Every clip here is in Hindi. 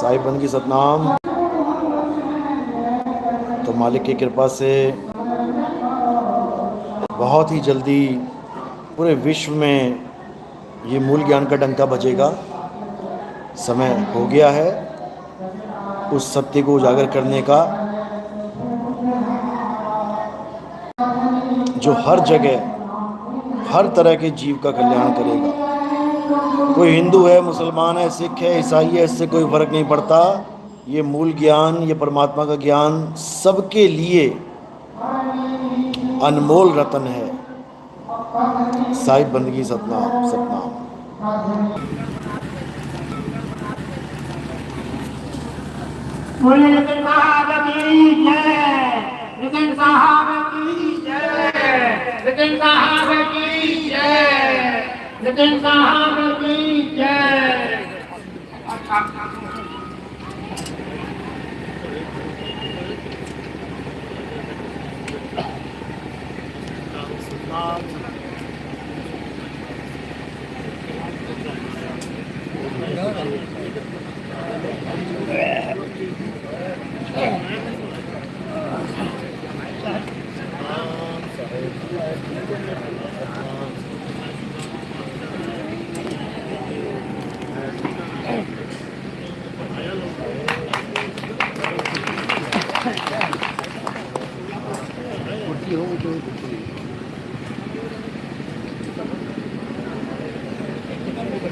साहिब बंदगी सतनाम। तो मालिक की कृपा से बहुत ही जल्दी पूरे विश्व में ये मूल ज्ञान का डंका बजेगा। समय हो गया है उस सत्य को उजागर करने का जो हर जगह हर तरह के जीव का कल्याण करेगा। कोई हिंदू है, मुसलमान है, सिख है, ईसाई है, इससे कोई फर्क नहीं पड़ता। ये मूल ज्ञान, ये परमात्मा का ज्ञान सबके लिए अनमोल रतन है। साहिब बंदगी सतनाम सतनाम। नितिन साहब की जय, नितिन साहब की जय, नितिन साहब की जय, नितिन साहब की जय।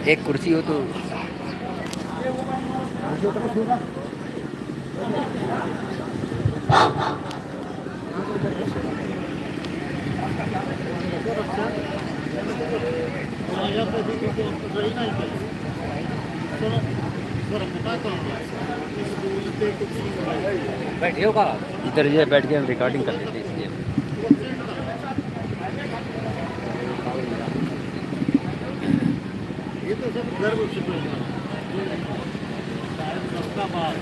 एक कुर्सी हो तो बैठे होगा इधर, ये बैठ के हम रिकॉर्डिंग कर लेते इसलिए। ये तो सब गर्व सबका बात,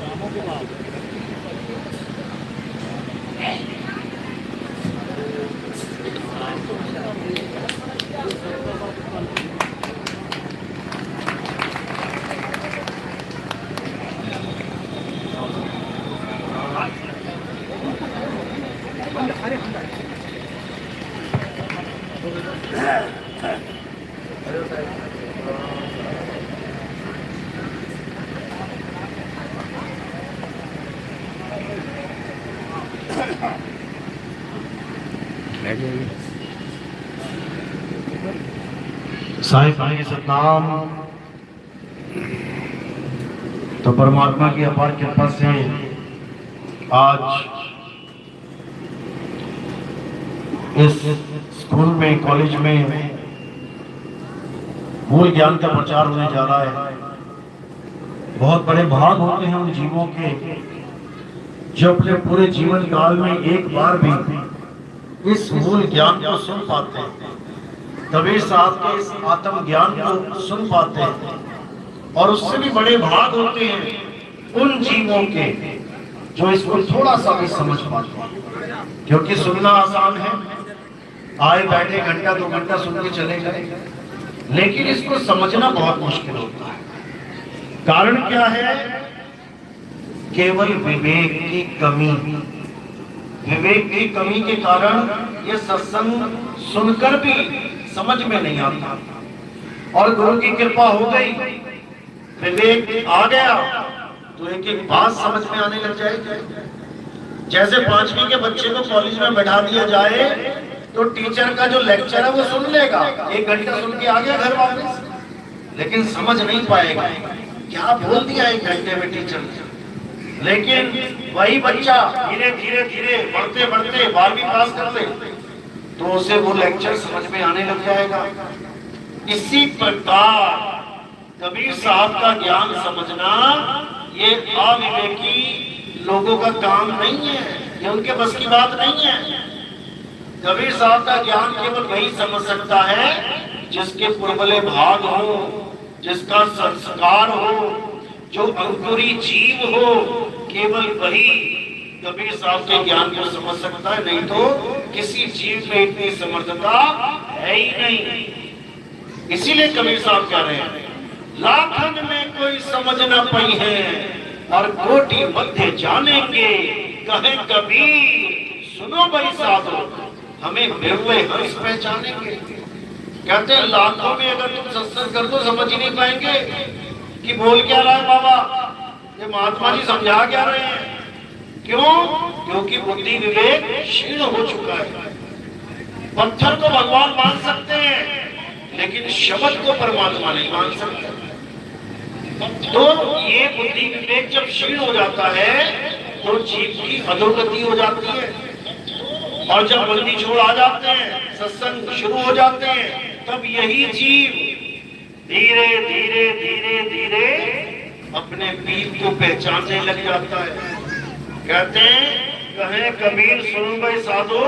कामों की बात। साहिब बंदगी सतनाम। तो परमात्मा की अपार कृपा से आज इस स्कूल में, कॉलेज में मूल ज्ञान का प्रचार होने जा रहा है। बहुत बड़े भाग होते हैं उन जीवों के जो अपने पूरे जीवन काल में एक बार भी इस मूल ज्ञान को सुन पाते हैं, कबीर साहब के इस आत्म ज्ञान को सुन पाते हैं। और उससे भी बड़े भाग होते हैं उन जीवों के जो इसको थोड़ा सा भी समझ पाते हैं। क्योंकि सुनना आसान है, आए बैठे घंटा 2 घंटा सुन के चले गए, लेकिन इसको समझना बहुत मुश्किल होता है। कारण क्या है? केवल विवेक की कमी। विवेक की कमी के कारण ये सत्संग सुनकर भी समझ में नहीं आता। और गुरु की कृपा हो गई, विवेक आ गया तो एक एक बात समझ में आने लग जाएगी। जैसे 5वीं के बच्चे को कॉलेज में बैठा दिया जाए तो टीचर का जो लेक्चर है वो सुन लेगा, 1 घंटा सुन के आ गया घर वापस, लेकिन समझ नहीं पाएगा क्या बोल दिया 1 घंटे में टीचर ने। लेकिन वही बच्चा धीरे धीरे धीरे बढ़ते बढ़ते 12वीं पास कर ले तो उसे वो लेक्चर समझ में आने लग जाएगा। इसी प्रकार कबीर साहब का ज्ञान समझना ये अविवेकी लोगों का काम नहीं है, ये उनके बस की बात नहीं है। कबीर साहब का ज्ञान केवल वही समझ सकता है जिसके पुरबले भाग हो, जिसका संस्कार हो, जो अंकुरी जीव हो, केवल वही कबीर साहब के ज्ञान को समझ सकता है। नहीं तो किसी जीव में इतनी समर्थता है ही नहीं। इसीलिए कबीर साहब कह रहे हैं, लाखन में कोई कोई समझ न पाई है और कोटि मध्य जानेंगे। कहे कबीर सुनो भाई साधो, हमें बिरले हंस पहचानेंगे। कहते हैं लाखों में अगर तुम सत्संग कर दो समझ ही नहीं पाएंगे कि बोल क्या रहा है बाबा, ये महात्मा जी समझा क्या रहे हैं। क्यों? क्योंकि बुद्धि विवेक क्षीण हो चुका है। पत्थर को भगवान मान सकते हैं लेकिन शब्द को परमात्मा नहीं मान सकते। तो ये बुद्धि विवेक जब क्षीण हो जाता है तो जीव की अधोगति हो जाती है। और जब बंदी छोड़ आ जाते हैं, सत्संग शुरू हो जाते हैं, तब यही जीव धीरे धीरे धीरे धीरे अपने पीर को पहचानने लग जाता है। कहते हैं कहे कबीर सुनो भाई साधो,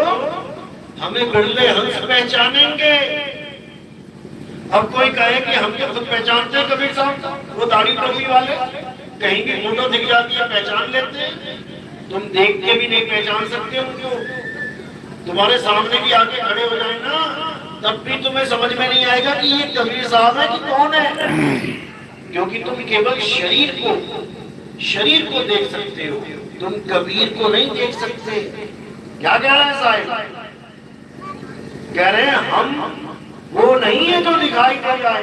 हमें बिरले हंस पहचानेंगे। अब कोई कहे कि हम तो खुद पहचानते हैं कबीर साहब, वो दाढ़ी टोपी वाले, कहीं भी फोटो दिख जाती है पहचान लेते हैं। तुम देख के भी नहीं पहचान सकते उनको। तुम्हारे सामने भी आके खड़े हो जाए ना, तब भी तुम्हें समझ में नहीं आएगा कि ये कबीर साहब है कि कौन है, क्योंकि तुम केवल शरीर को देख सकते हो, तुम कबीर को नहीं देख सकते। क्या कह रहे हैं साहिब? कह रहे हैं हम वो नहीं है जो दिखाई दे रहा है,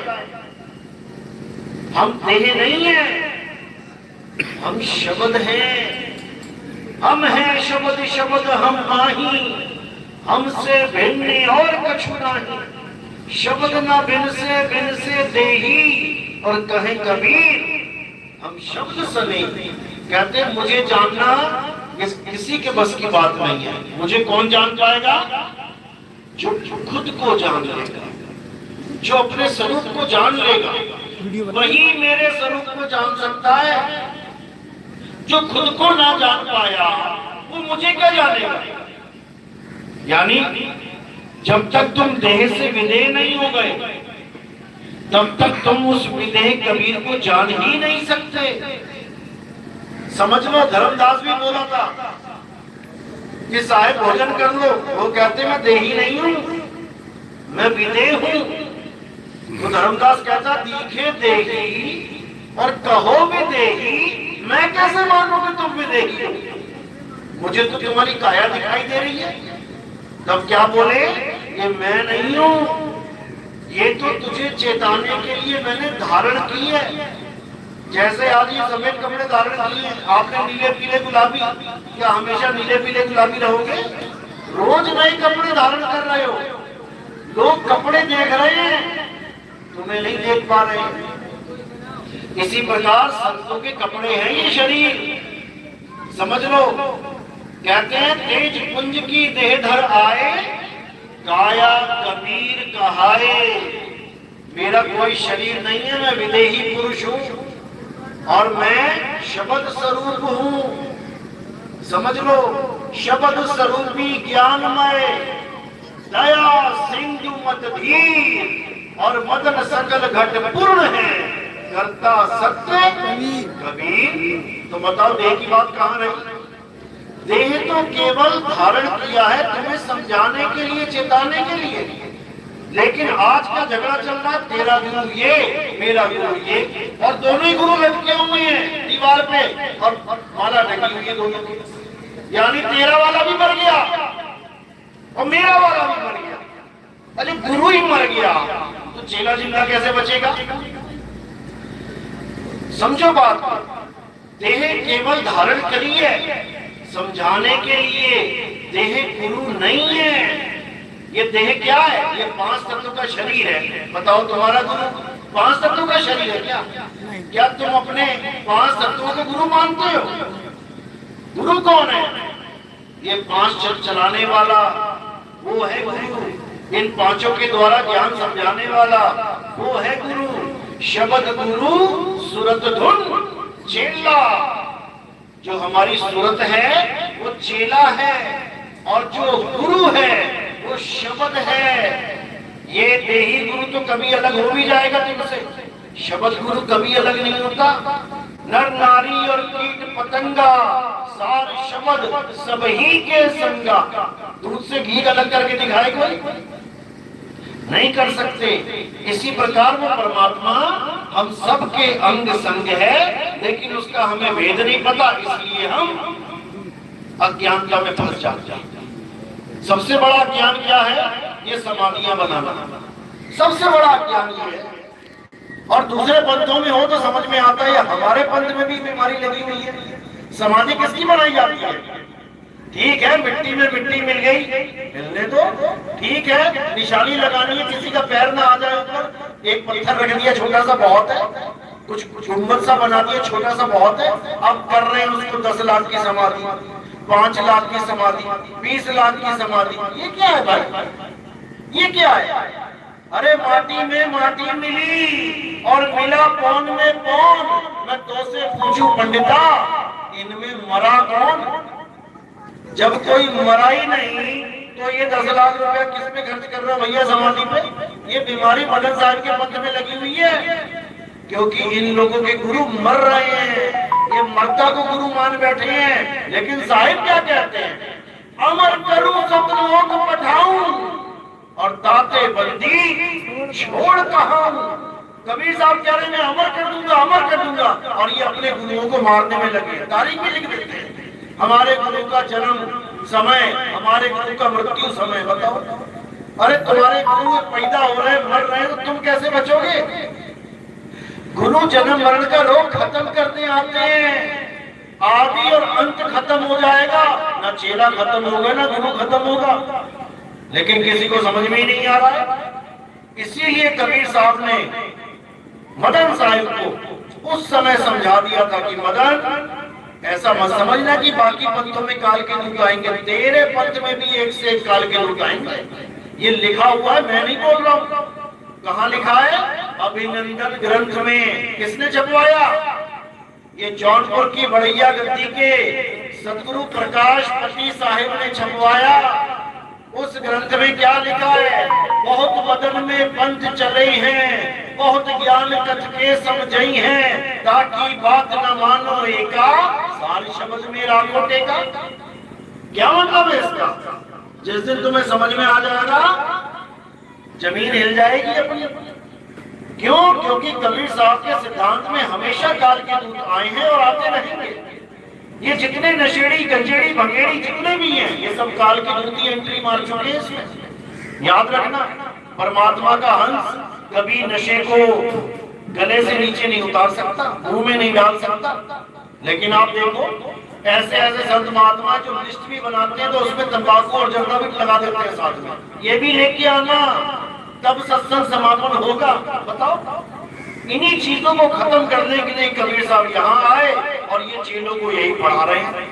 हम देह नहीं है, हम शब्द हैं। हम हैं शब्द शब्द हम आही, हमसे भिन्न और कछु नहीं। शब्द ना बिन से देही, और कहे कबीर हम शब्द सने। कहते हैं मुझे जानना किसी के बस की बात नहीं है। मुझे कौन जान पाएगा? जो खुद को जान लेगा, जो अपने स्वरूप को जान लेगा, वही मेरे स्वरूप को जान सकता है। जो खुद को ना जान पाया वो मुझे क्या जानेगा? यानी जब तक तुम देह से विदेह नहीं हो गए, तब तक तुम उस विदेह कबीर को जान ही नहीं सकते। समझ लो, धर्मदास भी बोला था कि साहेब भोजन कर लो, वो कहते मैं देही नहीं हूं, मैं विदेह हूं। तो धर्मदास कहता दिखे देही और कहो विदेही, मैं कैसे मानूं कि तुम विदेही हो? मुझे तो तुम्हारी काया दिखाई दे रही है। तब क्या बोले? ये मैं नहीं हूं, ये तो तुझे चेताने के लिए मैंने धारण की है। जैसे आज ये सफेद कपड़े धारण किए, आपने नीले पीले गुलाबी, क्या हमेशा नीले पीले गुलाबी रहोगे? रोज नए कपड़े धारण कर रहे हो। लोग कपड़े देख रहे हैं, तुम्हें नहीं देख पा रहे हैं। इसी प्रकार संतों के कपड़े हैं ये शरीर, समझ लो। कहते हैं तेज पुंज की देहधर आए, काया कबीर कहाए। मेरा कोई शरीर नहीं है, मैं विदेही पुरुष हूं और मैं शब्द स्वरूप हूं। समझ लो, शब्द स्वरूपी ज्ञानमय दया सिंधु मत धीर और मदन सकल घट पूर्ण है, करता सत्य कबीर। तो बताओ देह की बात कहां रही? देह तो केवल धारण किया है तुम्हें समझाने के लिए, चेताने के लिए। लेकिन आज का झगड़ा चल रहा है, तेरा गुरु ये, मेरा गुरु ये, और दोनों ही गुरु लटके हुए हैं दीवार पे और माला ढकी हुई है दोनों की। यानी तेरा वाला भी मर गया और मेरा वाला भी मर गया। अरे गुरु ही मर गया तो चेला जिंदा कैसे बचेगा? समझो बात। देह केवल धारण करी है समझाने के लिए, देह गुरु नहीं है। ये देह क्या है? ये 5 तत्वों का शरीर है। बताओ तुम्हारा गुरु 5 तत्वों का शरीर है क्या? क्या तुम अपने 5 तत्वों को गुरु मानते हो? गुरु कौन है? ये 5 चलाने वाला वो है गुरु। इन 5 के द्वारा ज्ञान समझाने वाला वो है गुरु। शब्द गुरु सूरत धुन चेला। जो हमारी सूरत है वो चेला है और जो गुरु है वो शब्द है। ये देही गुरु तो कभी अलग हो भी जाएगा तुमसे, शब्द गुरु कभी अलग नहीं होता। नर नारी और कीट पतंगा सार शब्द सब ही के संगा। दूध से घी अलग करके दिखाए कोई? नहीं कर सकते। इसी प्रकार वो परमात्मा हम सबके अंग संग है, लेकिन उसका हमें भेद नहीं पता, इसलिए हम अज्ञानता में फंस जाते हैं। सबसे बड़ा ज्ञान क्या है? ये समाधियां बनाना, सबसे बड़ा ज्ञान ये है। और दूसरे पंथों में हो तो समझ में आता है, हमारे पंथ में भी बीमारी लगी हुई है। समाधि किसकी बनाई जाती है? ठीक है, मिट्टी में मिट्टी मिल गई, मिलने दो, ठीक है। निशानी लगानी है, किसी का पैर ना आ जाए ऊपर, एक पत्थर रख दिया छोटा सा बहुत है, कुछ गुंबद सा बना दिया छोटा सा बहुत है। अब कर रहे हैं उसको 10 लाख की समाधि, 5 लाख की समाधि, 20 लाख की समाधि। ये क्या है भाई? ये क्या है? अरे माटी में माटी मिली और मिला पौन में पौन। मैं तो से पूछूं पंडिता, इनमें मरा कौन? जब कोई मरा ही नहीं तो ये 10 लाख रुपया किस पे खर्च कर रहा भैया समाधि पे? ये बीमारी मदन साहब के पंथ में लगी हुई है, क्योंकि इन लोगों के गुरु मर रहे हैं, ये मरता को गुरु मान बैठे हैं। लेकिन साहिब क्या कहते हैं? अमर करूं सतलोक पठाऊं और दाते बंदी छोड़ कहां। कबीर साहब कह रहे हैं मैं अमर कर दूंगा, अमर कर दूंगा, और ये अपने गुरुओं को मारने में लगे। तारीख में लिख देते हैं हमारे गुरु का जन्म समय, हमारे गुरु का मृत्यु समय। बताओ, अरे तुम्हारे गुरु पैदा हो रहे हैं, मर रहे हैं, तो तुम कैसे बचोगे? गुरु जन्म मरण का रोग खत्म करने आते हैं। आदि और अंत खत्म हो जाएगा, ना चेला खत्म होगा ना गुरु खत्म होगा। लेकिन किसी को समझ में ही नहीं आ रहा है। इसीलिए कबीर साहब ने मदन साहिब को उस समय समझा दिया था कि मदन, ऐसा मत समझना कि बाकी पंथों में काल के दूत आएंगे, तेरे पंथ में भी एक से एक काल के दूत आएंगे। ये लिखा हुआ है, मैं नहीं बोल रहा हूं। कहाँ लिखा है? अभिनंदन ग्रंथ में। किसने छपवाया? ये जौनपुर की बड़ैया गद्दी के सतगुरु प्रकाश पति साहिब ने छपवाया। उस ग्रंथ में क्या लिखा है? बहुत बदन में पंथ चले हैं, बहुत ज्ञान कथ के समझई हैं, ताकि बात न मानो एका, सारे शब्द में राखो टेका। क्या मतलब है इसका? जिस दिन तुम्हें समझ में आ जाएगा, जमीन हिल जाएगी अपनी। क्यों? क्योंकि कबीर साहब के सिद्धांत में हमेशा काल के दूत आए हैं और आते रहेंगे। ये जितने नशेड़ी गंजेड़ी भंगेड़ी जितने भी हैं, ये सब काल की दूत एंट्री मार चुके हैं इसमें। याद रखना, परमात्मा का हंस कभी नशे को गले से नीचे नहीं उतार सकता, मुंह में नहीं डाल सकता। लेकिन आप देखो, ऐसे ऐसे संत महात्मा जो लिस्ट भी बनाते हैं तो उसमें तंबाकू और जर्दा भी लगा देते हैं साथ में। ये भी लेके आना, तब सत्संग समापन होगा। बताओ, इन्हीं चीजों को खत्म करने के लिए कबीर साहब यहाँ आए और ये चेलों को यही पढ़ा रहे हैं।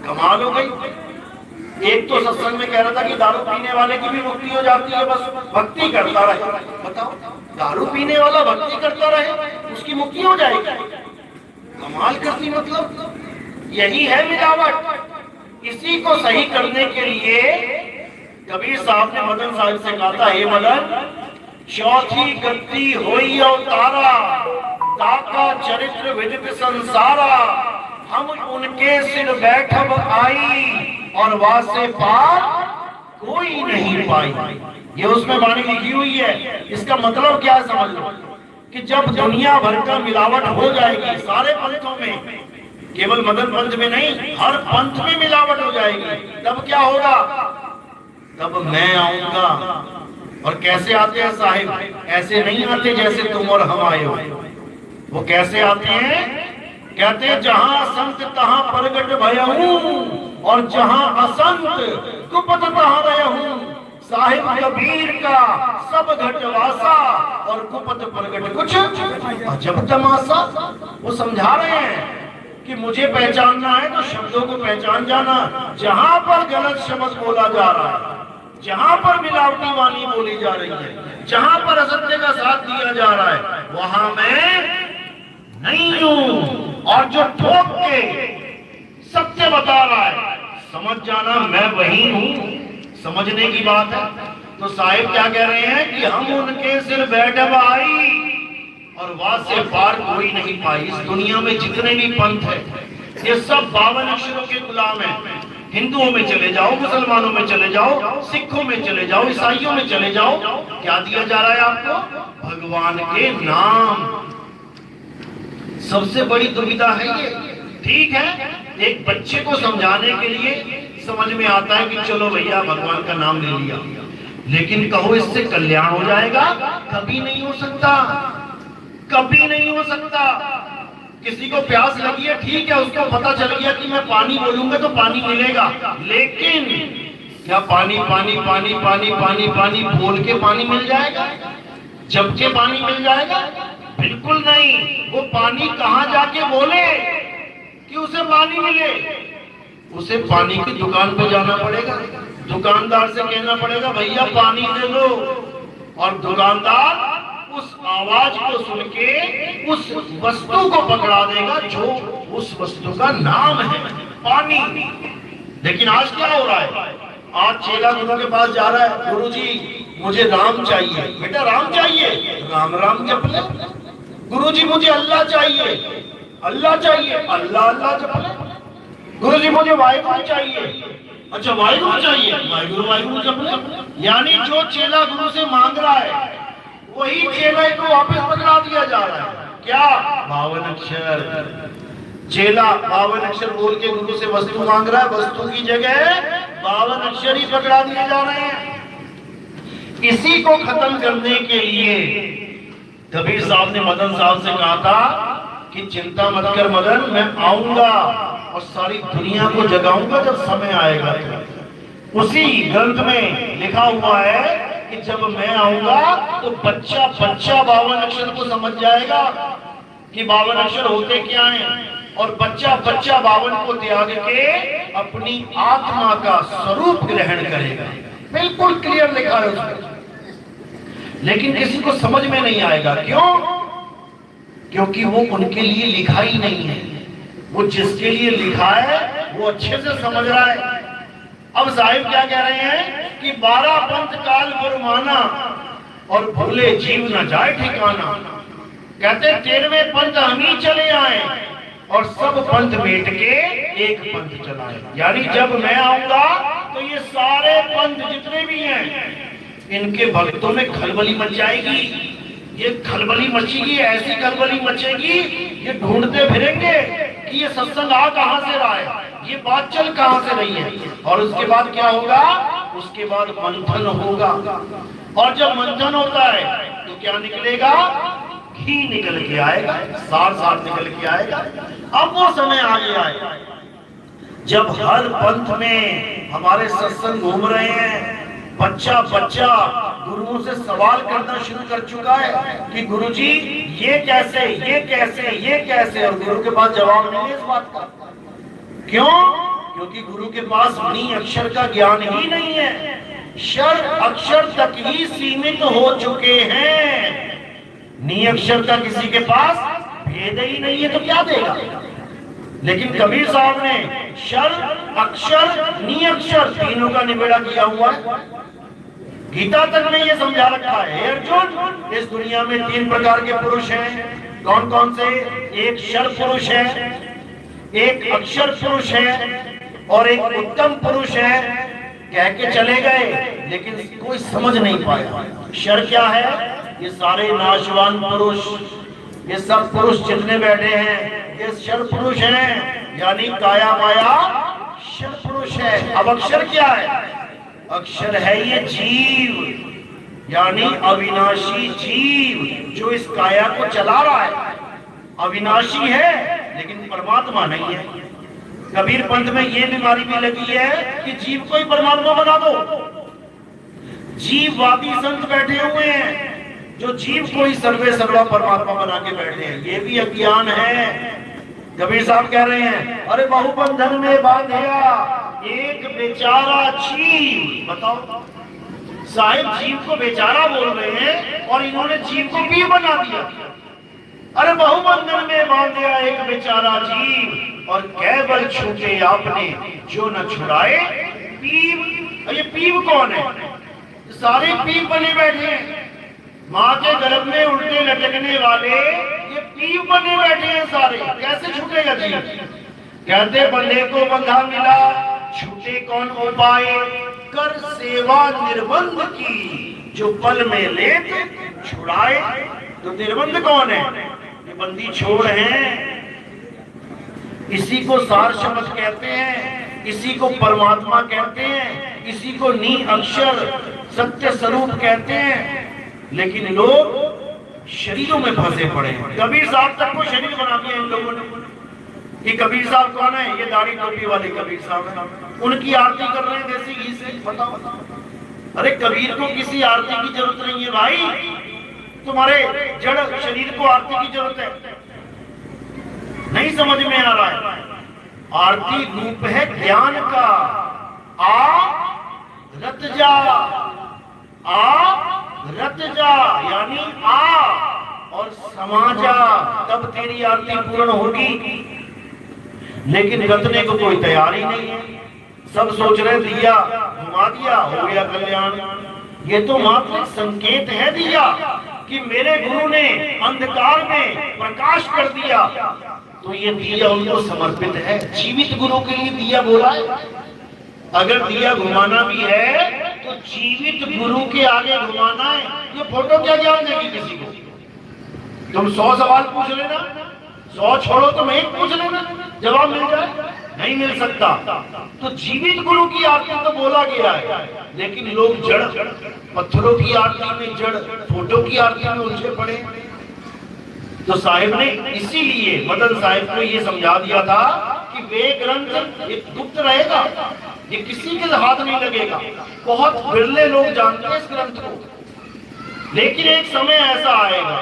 कमाल हो गई। एक तो सत्संग में कह रहा था कि दारू पीने वाले की भी मुक्ति हो जाती है, बस भक्ति करता रहे। बताओ, दारू पीने वाला भक्ति करता रहे, उसकी मुक्ति हो जाएगी। कमाल करती। मतलब यही है मिलावट। इसी को सही करने के लिए कबीर साहब ने मदन साहब से कहा था, हे मदन, चौथी गति होई अवतारा, ताका चरित्र विदित संसारा, हम उनके सिर बैठब आई और वासे पार कोई नहीं पाई। ये उसमें वाणी लिखी हुई है। इसका मतलब क्या है समझ लो, कि जब दुनिया भर का मिलावट हो जाएगी सारे पंथों में, केवल मदन पंथ में नहीं, हर पंथ में मिलावट हो जाएगी, तब क्या होगा? तब मैं आऊंगा। और कैसे आते हैं साहिब? ऐसे नहीं आते जैसे तुम और हम आए हो। वो कैसे आते हैं? कहते हैं, जहां संत तहां प्रगट भयहूं और जहां असंत कुपत तहां रहूं। साहिब कबीर का सब घटवासा और कुपत प्रगट कुछ अजब तमाशा। वो समझा रहे हैं कि मुझे पहचानना है तो शब्दों को पहचान जाना। जहां पर गलत शब्द बोला जा रहा है, जहां पर मिलावटी वाणी बोली जा रही है, जहां पर असत्य का साथ दिया जा रहा है, वहां मैं नहीं हूं। और जो ठोक के सत्य बता रहा है, समझ जाना मैं वही हूं। समझने की बात है। तो साहिब क्या कह रहे हैं कि हम उनके सिर बैठब आई और वास से पार कोई नहीं पाई। इस दुनिया में जितने भी पंथ है, ये सब 52 अक्षरों के गुलाम हैं। हिंदुओं में चले जाओ, मुसलमानों में चले जाओ, सिखों में चले जाओ, ईसाइयों में चले जाओ, क्या दिया जा रहा है आपको? भगवान के नाम। सबसे बड़ी दुविधा है ये। ठीक है, एक बच्चे को समझाने के लिए समझ में आता है कि चलो भैया भगवान का नाम ले लिया, लेकिन कहो इससे कल्याण हो जाएगा? कभी नहीं हो सकता, कभी नहीं हो सकता। किसी को प्यास लगी है, ठीक है, उसको पता चल गया कि मैं पानी बोलूंगा तो पानी मिलेगा, लेकिन क्या पानी पानी पानी पानी पानी पानी बोल के पानी मिल जाएगा? जब के पानी मिल जाएगा? बिल्कुल नहीं। वो पानी कहां जाके बोले कि उसे पानी मिले? उसे पानी की दुकान पे जाना पड़ेगा, दुकानदार से कहना पड़ेगा भैया पानी दे दो, और दुकानदार उस आवाज को सुन के उस वस्तु को पकड़ा देगा जो उस वस्तु का नाम है, पानी। लेकिन आज क्या हो रहा है? आज चेला गुरु के पास जा रहा है, गुरुजी मुझे राम चाहिए। बेटा राम चाहिए, राम राम जप ले। गुरुजी मुझे अल्लाह चाहिए, अल्लाह चाहिए, अल्लाह अल्लाह जप ले। गुरुजी मुझे वाहिगुरु चाहिए, अच्छा वाहिगुरु चाहिए, वाहिगुरु वाहिगुरु जप ले। यानी जो चेला गुरु से मांग रहा है वही चेला को वापस पकड़ा दिया जा रहा है। क्या? 52 अक्षर। चेला 52 अक्षर बोल के गुरु से वस्तु मांग रहा है, वस्तु की जगह 52 अक्षर ही पकड़ा दिए जा रहे हैं। इसी को खत्म करने के लिए कबीर साहब ने मदन साहब से कहा था कि चिंता मत कर मदन, मैं आऊंगा और सारी दुनिया को जगाऊंगा जब समय आएगा। उसी ग्रंथ में लिखा हुआ है कि जब मैं आऊंगा तो बच्चा बच्चा 52 अक्षर को समझ जाएगा कि 52 अक्षर होते क्या हैं, और बच्चा बच्चा 52 को त्याग के अपनी आत्मा का स्वरूप ग्रहण करेगा। बिल्कुल क्लियर लिखा है उसमें, लेकिन किसी को समझ में नहीं आएगा। क्यों? क्योंकि वो उनके लिए लिखा ही नहीं है। वो जिसके लिए लिखा है वो अच्छे से समझ रहा है। अब साहिब क्या कह रहे हैं कि 12 पंथ काल फरमाना और भूले जीव न जाए ठिकाना। कहते 13वें पंथ हम ही चले आए और सब पंथ मेट के एक पंथ चलाए। यानी जब मैं आऊंगा तो ये सारे पंथ जितने भी हैं इनके भक्तों में खलबली मच जाएगी। ये खलबली मचेगी, ऐसी खलबली मचेगी, ये ढूंढते फिरेंगे कि ये सत्संग आ कहां से रहा है, ये बात चल कहां से रही है। और उसके बाद क्या होगा? उसके बाद मंथन होगा, और जब मंथन होता है तो क्या निकलेगा? घी निकल के आएगा, सार सार निकल के आएगा। अब वो समय आ गया है जब हर पंथ में हमारे सत्संग घूम रहे हैं। बच्चा बच्चा गुरुओं से सवाल करना शुरू कर चुका है कि गुरुजी ये कैसे, ये कैसे, ये कैसे, और गुरु के पास जवाब नहीं है इस बात का। क्यों? क्योंकि गुरु के पास नी अक्षर का ज्ञान ही नहीं है, शर अक्षर तक ही सीमित हो चुके हैं। नी अक्षर का किसी के पास भेद ही नहीं है तो क्या देगा? लेकिन कबीर साहब ने शर अक्षर नी अक्षर तीनों का निबेड़ा किया हुआ है। गीता तक में ये समझा रखा है, अर्जुन इस दुनिया में 3 प्रकार के पुरुष हैं। कौन कौन से? एक शर पुरुष है, एक अक्षर पुरुष है और एक उत्तम पुरुष है। कह के चले गए लेकिन कोई समझ नहीं पाया। शर क्या है? ये सारे नाशवान पुरुष, ये सब पुरुष जितने बैठे हैं ये शर पुरुष हैं, यानी काया माया शर पुरुष है। अब अक्षर क्या है? अक्षर है ये जीव, यानी अविनाशी जीव जो इस काया को चला रहा है। अविनाशी है लेकिन परमात्मा नहीं है। कबीर पंथ में ये बीमारी भी लगी है कि जीव को ही परमात्मा बना दो। जीववादी संत बैठे हुए हैं जो जीव को ही सर्वे सर्वा परमात्मा बना के बैठे हैं। ये भी अज्ञान है। कबीर साहब कह रहे हैं अरे बहुबंधन में बांधिया एक बेचारा जीव। बताओ, साहिब जीव को बेचारा बोल रहे हैं और इन्होंने जीव को पीर बना दिया। अरे बहुबंधन में बांधिया एक बेचारा जीव और केवल छूटे आपने जो न छुड़ाए पीव। ये पीव कौन है? सारे पीव बने बैठे हैं। माँ के गर्भ में उल्टे लटकने वाले ये पीव बने बैठे हैं सारे। कैसे छूटेगा जीव? कहते बंधे को बंधा मिला छूटे कौन उपाय, कर सेवा निर्बंध की, जो पल में लेत छुड़ाए। तो निर्बंध कौन है? ये बंदी छोड़ हैं, इसी को सार शब्द कहते हैं, इसी को परमात्मा कहते हैं, इसी को नी अक्षर सत्य स्वरूप कहते हैं। लेकिन लोग शरीरों में फंसे पड़े हैं। कबीर साहब तक को शरीर बना दिया इन लोगों ने। ये कबीर साहब कौन है? ये दाढ़ी टोपी वाले कबीर साहब हैं। उनकी आरती कर रहे हैं देसी घी से। बताओ, अरे कबीर को किसी आरती की जरूरत नहीं है भाई, तुम्हारे जड़ शरीर को आरती की जरूरत है। नहीं समझ में आ रहा है? आरती रूप है ज्ञान का। आ रत जा, आ रत जा, यानी आ और समा जा, तब तेरी आरती पूर्ण होगी। लेकिन रतने को कोई तैयारी नहीं है। सब सोच रहे दिया घुमा दिया, हो गया कल्याण। ये तो मात्र एक संकेत है दिया कि मेरे गुरु ने अंधकार में प्रकाश कर दिया, तो ये दिया उनको समर्पित है। जीवित गुरु के लिए दिया बोला है। अगर दिया घुमाना भी है तो जीवित गुरु के आगे घुमाना है। ये फोटो क्या ज्ञान देगी किसी को? तुम 100 सवाल पूछ लेना, 100 छोड़ो तुम एक पूछ लेना, जवाब मिल जाए? नहीं मिल सकता। तो जीवित गुरु की आरती तो बोला गया है, लेकिन लोग जड़ पत्थरों की आरती में, जड़ फोटो की आरती में उलझे पड़े। तो साहिब ने इसीलिए मदन साहिब को ये समझा दिया था कि वे ग्रंथ एक गुप्त रहेगा, ये किसी के हाथ नहीं लगेगा। बहुत बिरले लोग जानते हैं इस ग्रंथ को। लेकिन एक समय ऐसा आएगा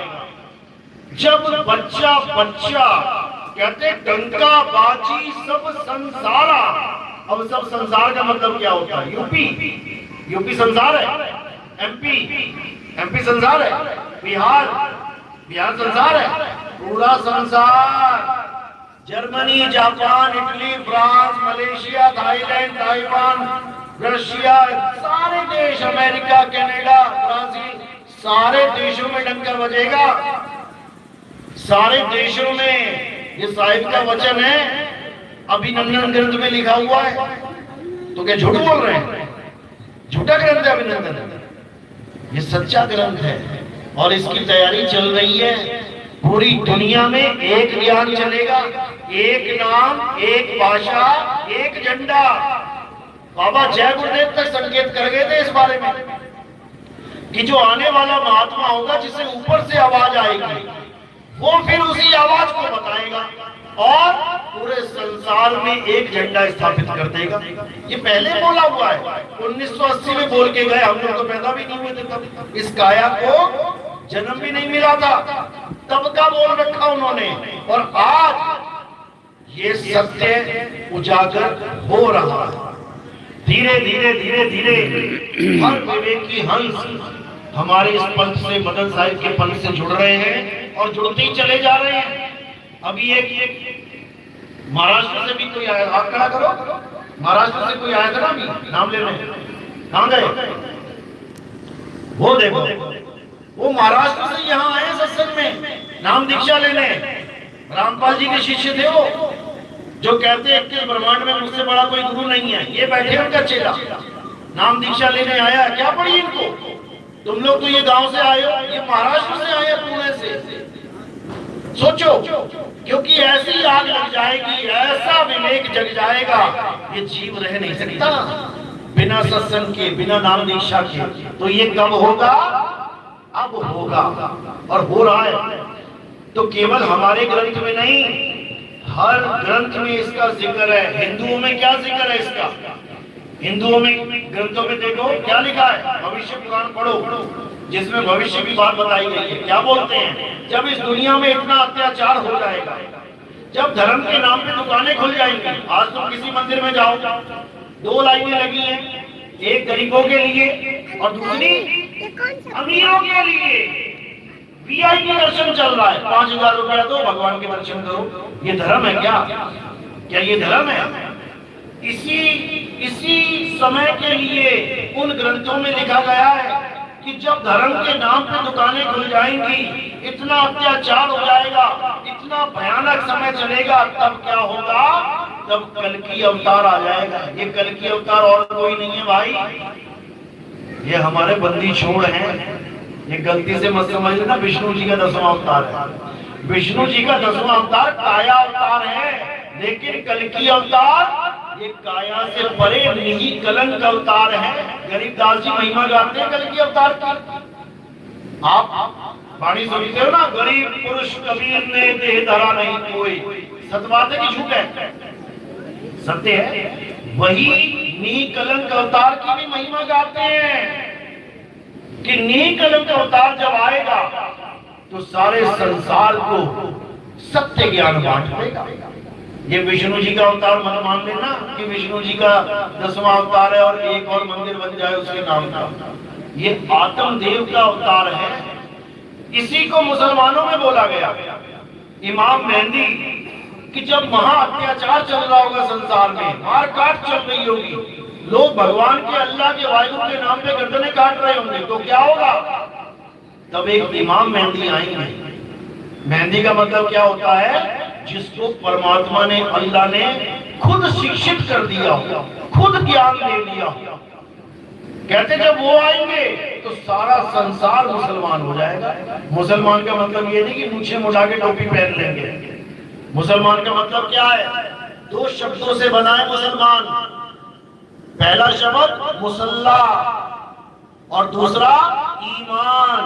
जब बच्चा बच्चा कहते डंका बाजी सब संसारा। अब सब संसार का मतलब क्या होता है? यूपी संसार है, एमपी संसार है, बिहार संसार है, पूरा संसार। Germany, Japan, Italy, France, Malaysia, Thailand, Taiwan, Russia, सारे देश, अमेरिका, कनाडा, ब्राजील, सारे देशों में डंका बजेगा। सारे देशों में ये साहिब का वचन है, अभिनंदन ग्रंथ में लिखा हुआ है। तो क्या झूठ बोल रहे हैं? झूठा ग्रंथ है अभिनंदन, ये सच्चा ग्रंथ है और इसकी तैयारी चल रही है। पूरी दुनिया में एक ज्ञान चलेगा, एक नाम, एक भाषा, एक झंडा। बाबा जय गुरुदेव तक संकेत कर गए थे इस बारे में कि जो आने वाला महात्मा होगा, जिसे ऊपर से आवाज आएगी, वो फिर उसी आवाज को बताएगा और पूरे संसार में एक झंडा स्थापित कर देगा। ये पहले बोला हुआ है, 1980 में बोल के गए। हम लोग तो पैदा भी नहीं हुए थे तब, इस काया को जन्म भी नहीं मिला था, तब का बोल रखा उन्होंने। और आज ये सत्य उजागर हो रहा है। धीरे धीरे धीरे धीरे हर विवेकी हंस हमारे इस पंथ से, मदन साहिब के पंथ से जुड़ रहे हैं और जुड़ते ही चले जा रहे हैं। अभी एक महाराष्ट्र से भी कोई आया, हाथ खड़ा करो। महाराष्ट्र से कोई आया था ना, अभी नाम लेने, कहां गए? वो देखो, वो महाराष्ट्र से यहाँ आए सत्संग में नाम दीक्षा लेने। रामपाल जी के शिष्य थे वो, जो कहते हैं कि ब्रह्मांड में मुझसे बड़ा कोई गुरु नहीं है। ये बैठे उनका चेला नाम दीक्षा लेने आया। क्या पड़ी इनको? तुम लोग तो ये गांव से आए हो, ये महाराष्ट्र से आए, पुणे से। सोचो, क्योंकि ऐसी आग लग जाएगी, ऐसा विवेक जग जाएगा, ये जीव रह नहीं सकता बिना सत्संग के, बिना नाम दीक्षा के। तो ये कब होगा? अब होगा और हो रहा है। तो केवल हमारे ग्रंथ में नहीं, हर ग्रंथ में इसका जिक्र है। हिंदुओं में क्या जिक्र है इसका? हिंदुओं में ग्रंथों में देखो क्या लिखा है, भविष्य पुराण पढ़ो, जिसमें भविष्य की बात बताई गई है। क्या बोलते हैं? जब इस दुनिया में इतना अत्याचार हो जाएगा, जब धर्म के नाम पे दुकानें खुल जाएंगी। आज तुम किसी मंदिर में जाओ, 2 लाइनें लगी हैं, एक गरीबों के लिए और दूसरी अमीरों के लिए। वीआईपी दर्शन चल रहा है, 5000 रुपया दो, भगवान के दर्शन करो। ये धर्म है क्या? क्या ये धर्म है? इसी समय के लिए उन ग्रंथों में लिखा गया है कि जब धर्म के नाम पे दुकानें खुल जाएंगी, इतना अत्याचार हो जाएगा, इतना भयानक समय चलेगा, तब क्या होगा? तब कल्कि अवतार आ जाएगा। ये कल्कि अवतार और कोई नहीं है भाई, ये हमारे बंदी छोड़ हैं। ये गलती से मत समझ लेना, विष्णु जी का 10वां अवतार है। विष्णु जी का 10वां अवतार काया अवतार है, लेकिन कल्कि अवतार ये काया से परे नहीं कलंक अवतार है। गरीबदास जी महिमा गाते हैं कल्कि अवतार की। आप वाणी सुनते हो ना, गरीब पुरुष कबीर ने देह धरा नहीं कोई। सत्य बात है कि झूठ है? सत्य है। वही निकलंक अवतार की भी महिमा गाते हैं कि निकलंक अवतार जब आएगा तो सारे संसार को सत्य ज्ञान बांट देगा। ये विष्णु जी का अवतार मत मान लेना कि विष्णु जी का 10वां अवतार है और एक और मंदिर बन जाए उसके नाम का। ये आत्मदेव का अवतार है। इसी को मुसलमानों में बोला गया। इमाम मेहंदी कि जब महा अत्याचार चल रहा होगा संसार में, मार काट चल रही होगी, लोग भगवान के, अल्लाह के, वाहिगुरु के नाम पे गर्दनें काट रहे होंगे, तो क्या होगा? तब एक इमाम मेहंदी आएंगे। मेहंदी का मतलब क्या होता है? जिसको परमात्मा ने, अल्लाह ने खुद शिक्षित कर दिया हो, खुद ज्ञान दे दिया हो। कहते जब वो आएंगे तो सारा संसार मुसलमान हो जाएगा। मुसलमान का मतलब ये नहीं कि मूछें मुड़ा के टोपी पहन लेंगे। मुसलमान का मतलब क्या है? 2 शब्दों से बना है मुसलमान। पहला शब्द मुसल्ला और दूसरा ईमान।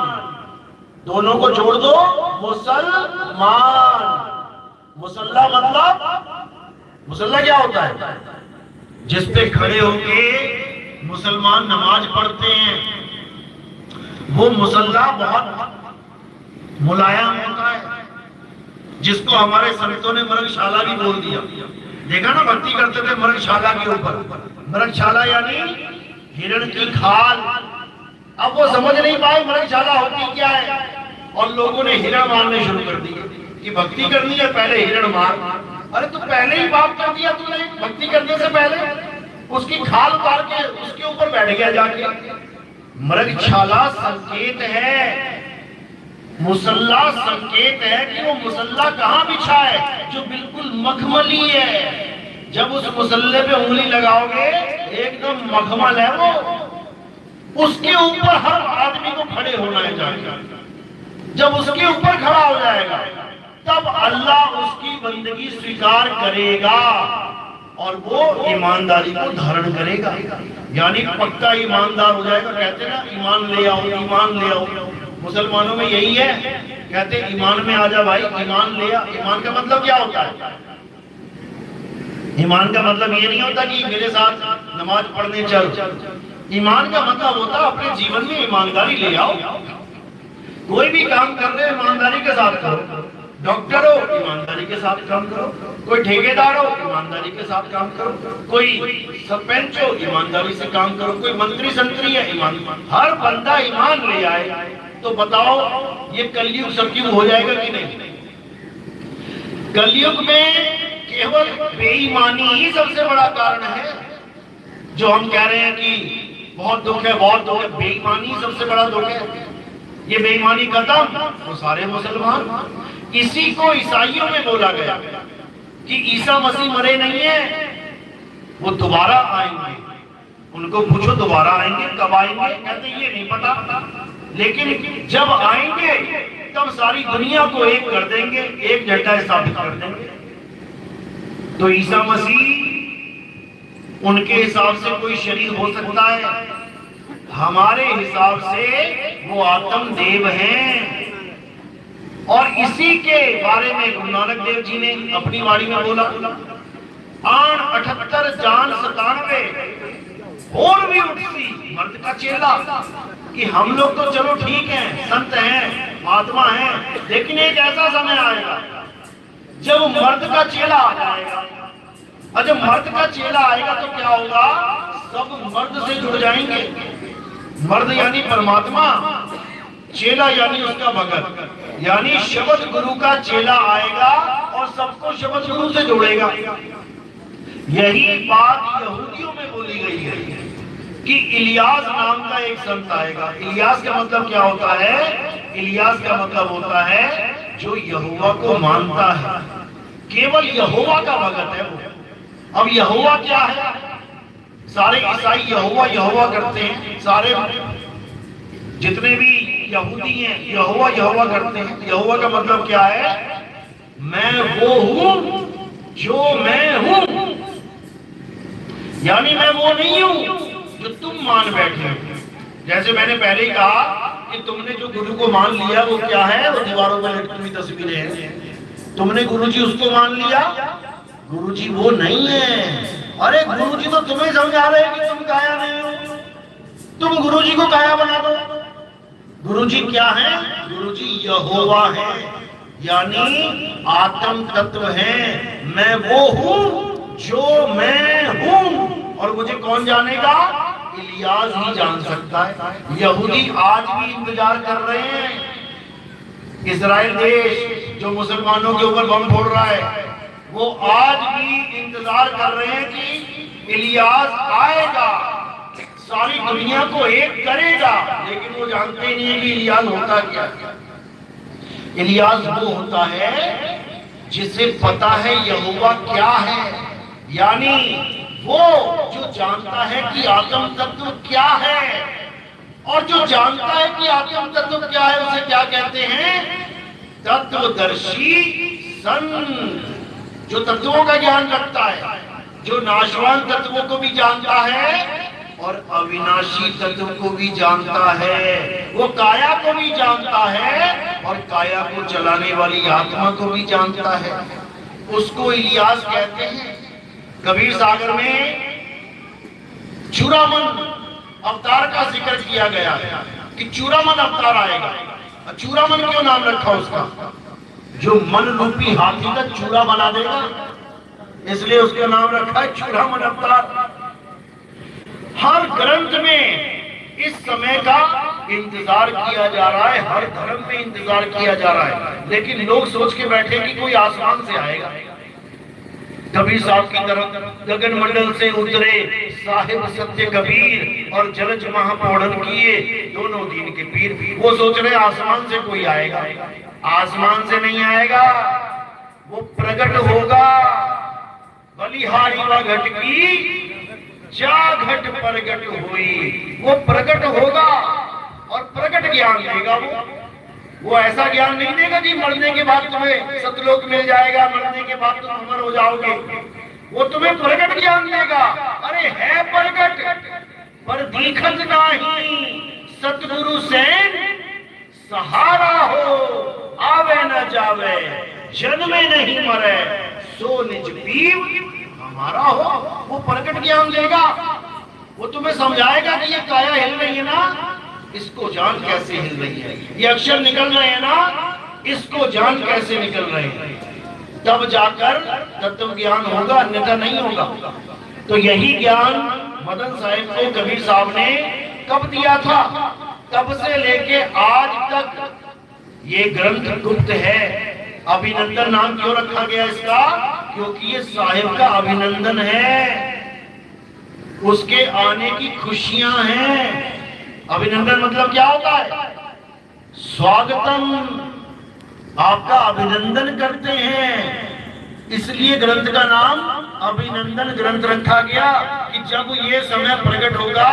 दोनों को जोड़ दो, मुसलमान। मुसल्ला मतलब, मुसल्ला क्या होता है? जिस पे खड़े होके मुसलमान नमाज पढ़ते हैं, वो मुसल्ला बहुत मुलायम होता है, जिसको हमारे संतों ने मृगशाला भी बोल दिया। देखा ना, भक्ति करते थे मृगशाला के ऊपर। मृगशाला यानी हिरण की खाल। अब वो समझ नहीं पाए मृगशाला होती क्या है, और लोगों ने हिरण मारने शुरू कर दिए कि भक्ति करनी है पहले हिरण मार। अरे तू पहले ही पाप कर दिया तूने, भक्ति करने से पहले उसकी खाल उतार के उसके ऊपर बैठ गया जाके। मृगशाला संकेत है, मुसल्ला संकेत है कि वो मुसल्ला कहाँ बिछा है, जो बिल्कुल मखमली है। जब उस मुसल्ले पे उंगली लगाओगे एकदम मखमल है वो, उसके ऊपर हर आदमी को खड़े होना है जाएगा। जब उसके ऊपर खड़ा हो जाएगा तब अल्लाह उसकी बंदगी स्वीकार करेगा और वो ईमानदारी को धारण करेगा, यानी पक्का ईमानदार हो जाएगा। कहते ना ईमान ले आओ, ईमान ले आओ। मुसलमानों में यही है, कहते ईमान में आ जा भाई, ईमान ले आ। ईमान का मतलब क्या होता है? ईमान का मतलब ये नहीं होता कि मेरे साथ नमाज पढ़ने चल। ईमान का मतलब होता है अपने जीवन में ईमानदारी ले आओ। कोई भी काम कर रहे ईमानदारी के साथ करो। डॉक्टर हो, ईमानदारी के साथ काम करो। कोई ठेकेदार हो, ईमानदारी के साथ काम करो। कोई सरपंच हो, ईमानदारी से काम करो। कोई मंत्री संतरी है, ईमान। हर बंदा ईमान ले आए तो बताओ ये कलयुग सतयुग हो जाएगा कि नहीं? कलयुग में केवल बेईमानी ही सबसे बड़ा कारण है। जो हम कह रहे हैं कि बहुत दुख है, बहुत दुख है, बेईमानी सबसे बड़ा दुख है। ये बेईमानी खत्म तो सारे मुसलमान। इसी को ईसाइयों में बोला गया कि ईसा मसीह मरे नहीं है, वो दोबारा आएंगे। उनको पूछो दोबारा आएंगे, कब आएंगे? कहते ये नहीं पता, लेकिन जब आएंगे तब सारी दुनिया को एक कर देंगे, एक झंडा स्थापित कर देंगे। तो ईसा मसीह उनके हिसाब से कोई शरीर हो सकता है, हमारे हिसाब से वो आत्म देव हैं। और इसी के बारे में गुरु नानक देव जी ने अपनी वाणी में बोला, आन 78 जान 97 और भी उठसी मर्द का चेला। कि हम लोग तो चलो ठीक है, संत हैं, महात्मा हैं, लेकिन एक ऐसा समय आएगा जब मर्द का चेला आ जाएगा। और जब मर्द का चेला आएगा तो क्या होगा? सब मर्द से जुड़ जाएंगे। मर्द यानी परमात्मा, चेला यानी उसका भगत, यानी शब्द गुरु का चेला आएगा और सबको शब्द गुरु से जोड़ेगा। यही बात यहूदियों में बोली गई है कि इलियास नाम का एक संत आएगा। इलियास का मतलब क्या होता है? इलियास का मतलब होता है जो यहोवा को मानता है, केवल यहोवा का भगत है वो। अब यहोवा क्या है? सारे ईसाई यहोवा यहोवा करते हैं, सारे जितने भी यहूदी हैं यहोवा यहोवा करते हैं। यहोवा का मतलब क्या है? मैं वो हूं जो मैं हूं, यानी मैं वो नहीं हूं जो तुम मान बैठे हो। जैसे मैंने पहले ही कहा कि तुमने जो गुरु को मान लिया वो क्या है? वो दीवारों पर लटकी हुई तस्वीरें हैं। तुमने गुरुजी उसको मान लिया, गुरुजी वो नहीं है। अरे गुरुजी तो तुम्हें समझा रहे हैं कि तुम काया नहीं हो, तुम गुरुजी को काया बना दो। गुरुजी क्या है? गुरुजी यहोवा है, यानी आत्म तत्व है। मैं वो हूं जो मैं हूं, और मुझे कौन जानेगा? इलियास ही जान सकता है। यहूदी आज भी इंतजार कर रहे हैं। इजराइल देश जो मुसलमानों के ऊपर बम फोड़ रहा है, वो आज भी इंतजार कर रहे हैं कि इलियास आएगा, सारी दुनिया को एक करेगा। लेकिन वो जानते ही नहीं है कि इलियास होता क्या। इलियास वो होता है जिसे पता है यहोवा क्या है, यानी वो जो जानता है कि आत्म तत्व क्या है। और जो जानता है कि आत्म तत्व क्या है उसे क्या कहते हैं? तत्वदर्शी संत। जो तत्वों का ज्ञान रखता है, जो नाशवान तत्वों को भी जानता है और अविनाशी तत्व को भी जानता है, वो काया को भी जानता है और काया को चलाने वाली आत्मा को भी जानता है, उसको इलियास कहते हैं। कबीर सागर में चूड़ामन अवतार का जिक्र किया गया है कि चूड़ामन अवतार आएगा। चूड़ामन क्यों नाम रखा उसका? जो मन रूपी हाथी का चूड़ा बना देगा, इसलिए उसका नाम रखा है चूड़ामन अवतार। हर ग्रंथ में इस समय का इंतजार किया जा रहा है, हर धर्म में इंतजार किया जा रहा है, लेकिन लोग सोच के बैठे कि कोई आसमान से आएगा। कबीर साहब की तरफ गगन मंडल से उतरे साहिब सत्य कबीर और जलज महापौड़न किए दोनों दीन के पीर। वो सोच रहे आसमान से कोई आएगा, आसमान से नहीं आएगा, वो प्रकट होगा। बलिहारी व घट की जा घट प्रगट हुई, वो प्रकट होगा और प्रकट ज्ञान देगा। वो ऐसा ज्ञान नहीं देगा कि मरने के बाद तुम्हें सतलोक मिल जाएगा, मरने के बाद तुम अमर हो जाओगे। वो तुम्हें प्रकट ज्ञान देगा। अरे है प्रकट पर दिखत नहीं, सतगुरु से सहारा हो, आवे न जावे, जन्मे नहीं मरे, सो निज पीव हमारा हो। वो प्रकट ज्ञान देगा। वो तुम्हें समझाएगा कि ये काया हिल रही है ना, इसको जान कैसे हिल रही है, ये अक्षर निकल रहे हैं ना, इसको जान कैसे निकल रहे हैं। तब जाकर तत्व ज्ञान होगा, अन्यथा नहीं होगा। तो यही ज्ञान मदन साहिब को कबीर साहब ने कब दिया था? तब से लेके आज तक ये ग्रंथ गुप्त है। अभिनंदन नाम क्यों रखा गया इसका? क्योंकि ये साहिब का अभिनंदन है, उसके आने की खुशियां हैं। अभिनंदन मतलब क्या होता है? स्वागतम, आपका अभिनंदन करते हैं। इसलिए ग्रंथ का नाम अभिनंदन ग्रंथ रखा गया कि जब ये समय प्रकट होगा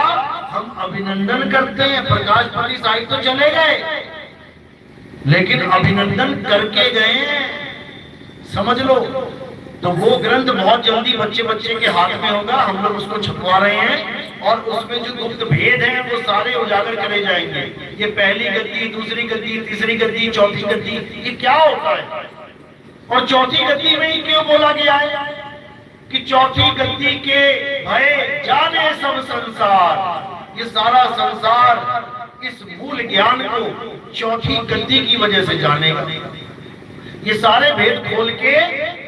हम अभिनंदन करते हैं। प्रकाशपति साहिब तो चले गए, लेकिन अभिनंदन करके गए, समझ लो। तो वो ग्रंथ बहुत जल्दी बच्चे बच्चे के हाथ में होगा। हम लोग उसको छपवा रहे हैं और उसमें जो गुप्त भेद हैं वो सारे उजागर करे जाएंगे। ये पहली गद्दी, दूसरी गद्दी, तीसरी गद्दी, चौथी गद्दी, ये क्या होता है? और चौथी गद्दी में ही क्यों बोला गया है कि चौथी गद्दी के भय जाने सब संसार? ये सारा संसार इस मूल ज्ञान को चौथी गद्दी की वजह से जानेगा। ये सारे भेद खोल के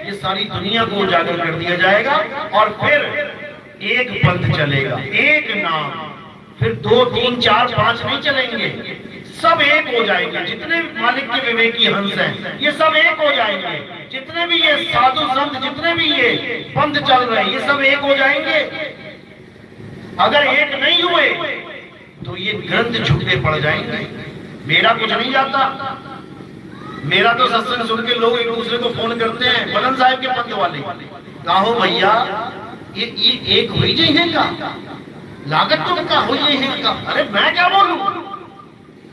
ये सारी दुनिया को उजागर कर दिया जाएगा और फिर एक पंथ चलेगा, एक नाम। फिर 2, 3, 4, 5 नहीं चलेंगे, सब एक हो जाएंगे। जितने मालिक के विवेकी हंस हैं ये सब एक हो जाएंगे। जितने भी ये साधु संत, जितने भी ये पंथ चल रहे हैं, ये सब एक हो जाएंगे। अगर एक नहीं हुए तो ये ग्रंथ झूठे पड़ जाएंगे। मेरा कुछ नहीं जाता। मेरा तो सत्संग सुन के लोग एक दूसरे को फोन करते हैं, मदन साहिब के पंथ वाले, कहो भैया ये एक हुई जाइए का लागत तो का हो ये है का। अरे मैं क्या बोलूं,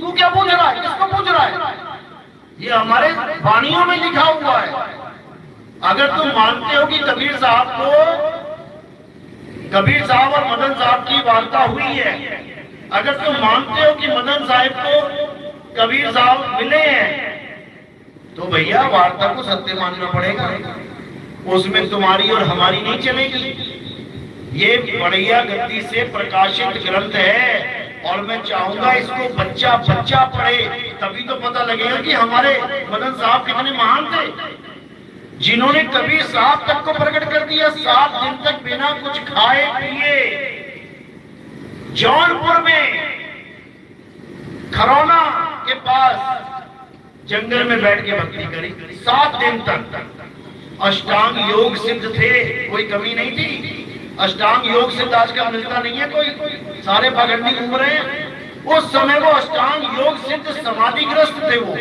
तू क्या पूछ रहा है, किसको पूछ रहा है? ये हमारे वाणियों में लिखा हुआ है। अगर तुम मानते हो कि कबीर साहब और मदन साहब की वार्ता हुई है, अगर तुम मानते हो कि मदन साहब को कबीर साहब मिले हैं, तो भैया वार्ता को सत्य मानना पड़ेगा। उसमें तुम्हारी और हमारी नहीं चलेगी। ये बढ़िया गति से प्रकाशित ग्रंथ है और मैं चाहूंगा इसको बच्चा बच्चा पढ़े, तभी तो पता लगेगा कि हमारे मदन साहब कितने महान थे, जिन्होंने कबीर साहब तक को प्रकट कर दिया। 7 दिन तक बिना कुछ खाए पिए जौनपुर में खरौना के पास जंगल में बैठ के भक्ति करी। 7 दिन तक अष्टांग योग सिद्ध थे, कोई कमी नहीं थी। अष्टांग योग सिद्ध आजकल मिलता नहीं है, कोई सारे पाखंडी घूम रहे हैं। उस समय वो अष्टांग योग सिद्ध समाधिग्रस्त थे, वो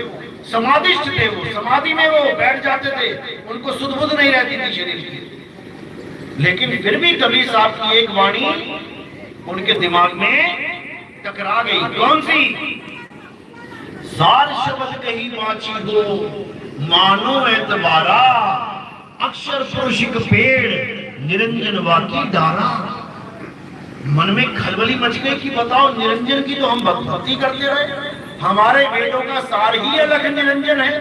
समाधिष्ठ थे, वो समाधि में वो बैठ जाते थे, उनको सुध बुध नहीं रहती थी शरीर की। लेकिन फिर भी कबीर साहब की एक वाणी उनके दिमाग में टकरा गई। कौन सी? सार शब्द कही बाची हो मानो एतबारा, अक्षर पुरुष पेड़ निरंजन वाकी डारा। मन में खलबली मच गई कि बताओ, निरंजन की तो हम भक्ति करते रहे, हमारे वेदों का सार ही अलग निरंजन है,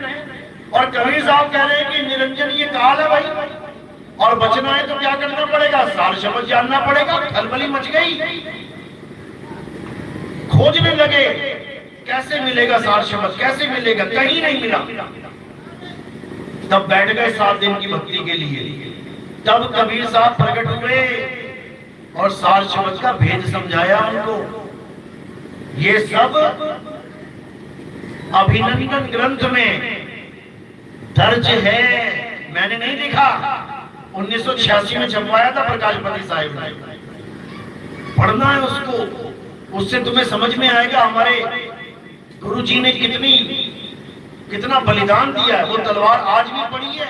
और कबीर साहब कह रहे हैं कि निरंजन ये काल है भाई, और बचना है तो क्या करना पड़ेगा, सार शब्द जानना पड़ेगा। खलबली मच गई, खोजने लगे कैसे मिलेगा सार शब्द, कैसे मिलेगा, कहीं नहीं मिला। तब बैठ गए 7 दिन की भक्ति के लिए। तब कबीर साहब प्रकट हुए और सार शब्द का भेद समझाया उनको। ये सब अभिनंदन ग्रंथ में दर्ज है, मैंने नहीं लिखा। 1986 में छपवाया था प्रकाशपति साहिब ने, पढ़ना है उसको, उससे तुम्हें समझ में आएगा हमारे गुरु जी ने कितना बलिदान दिया है। वो तलवार आज भी पड़ी है,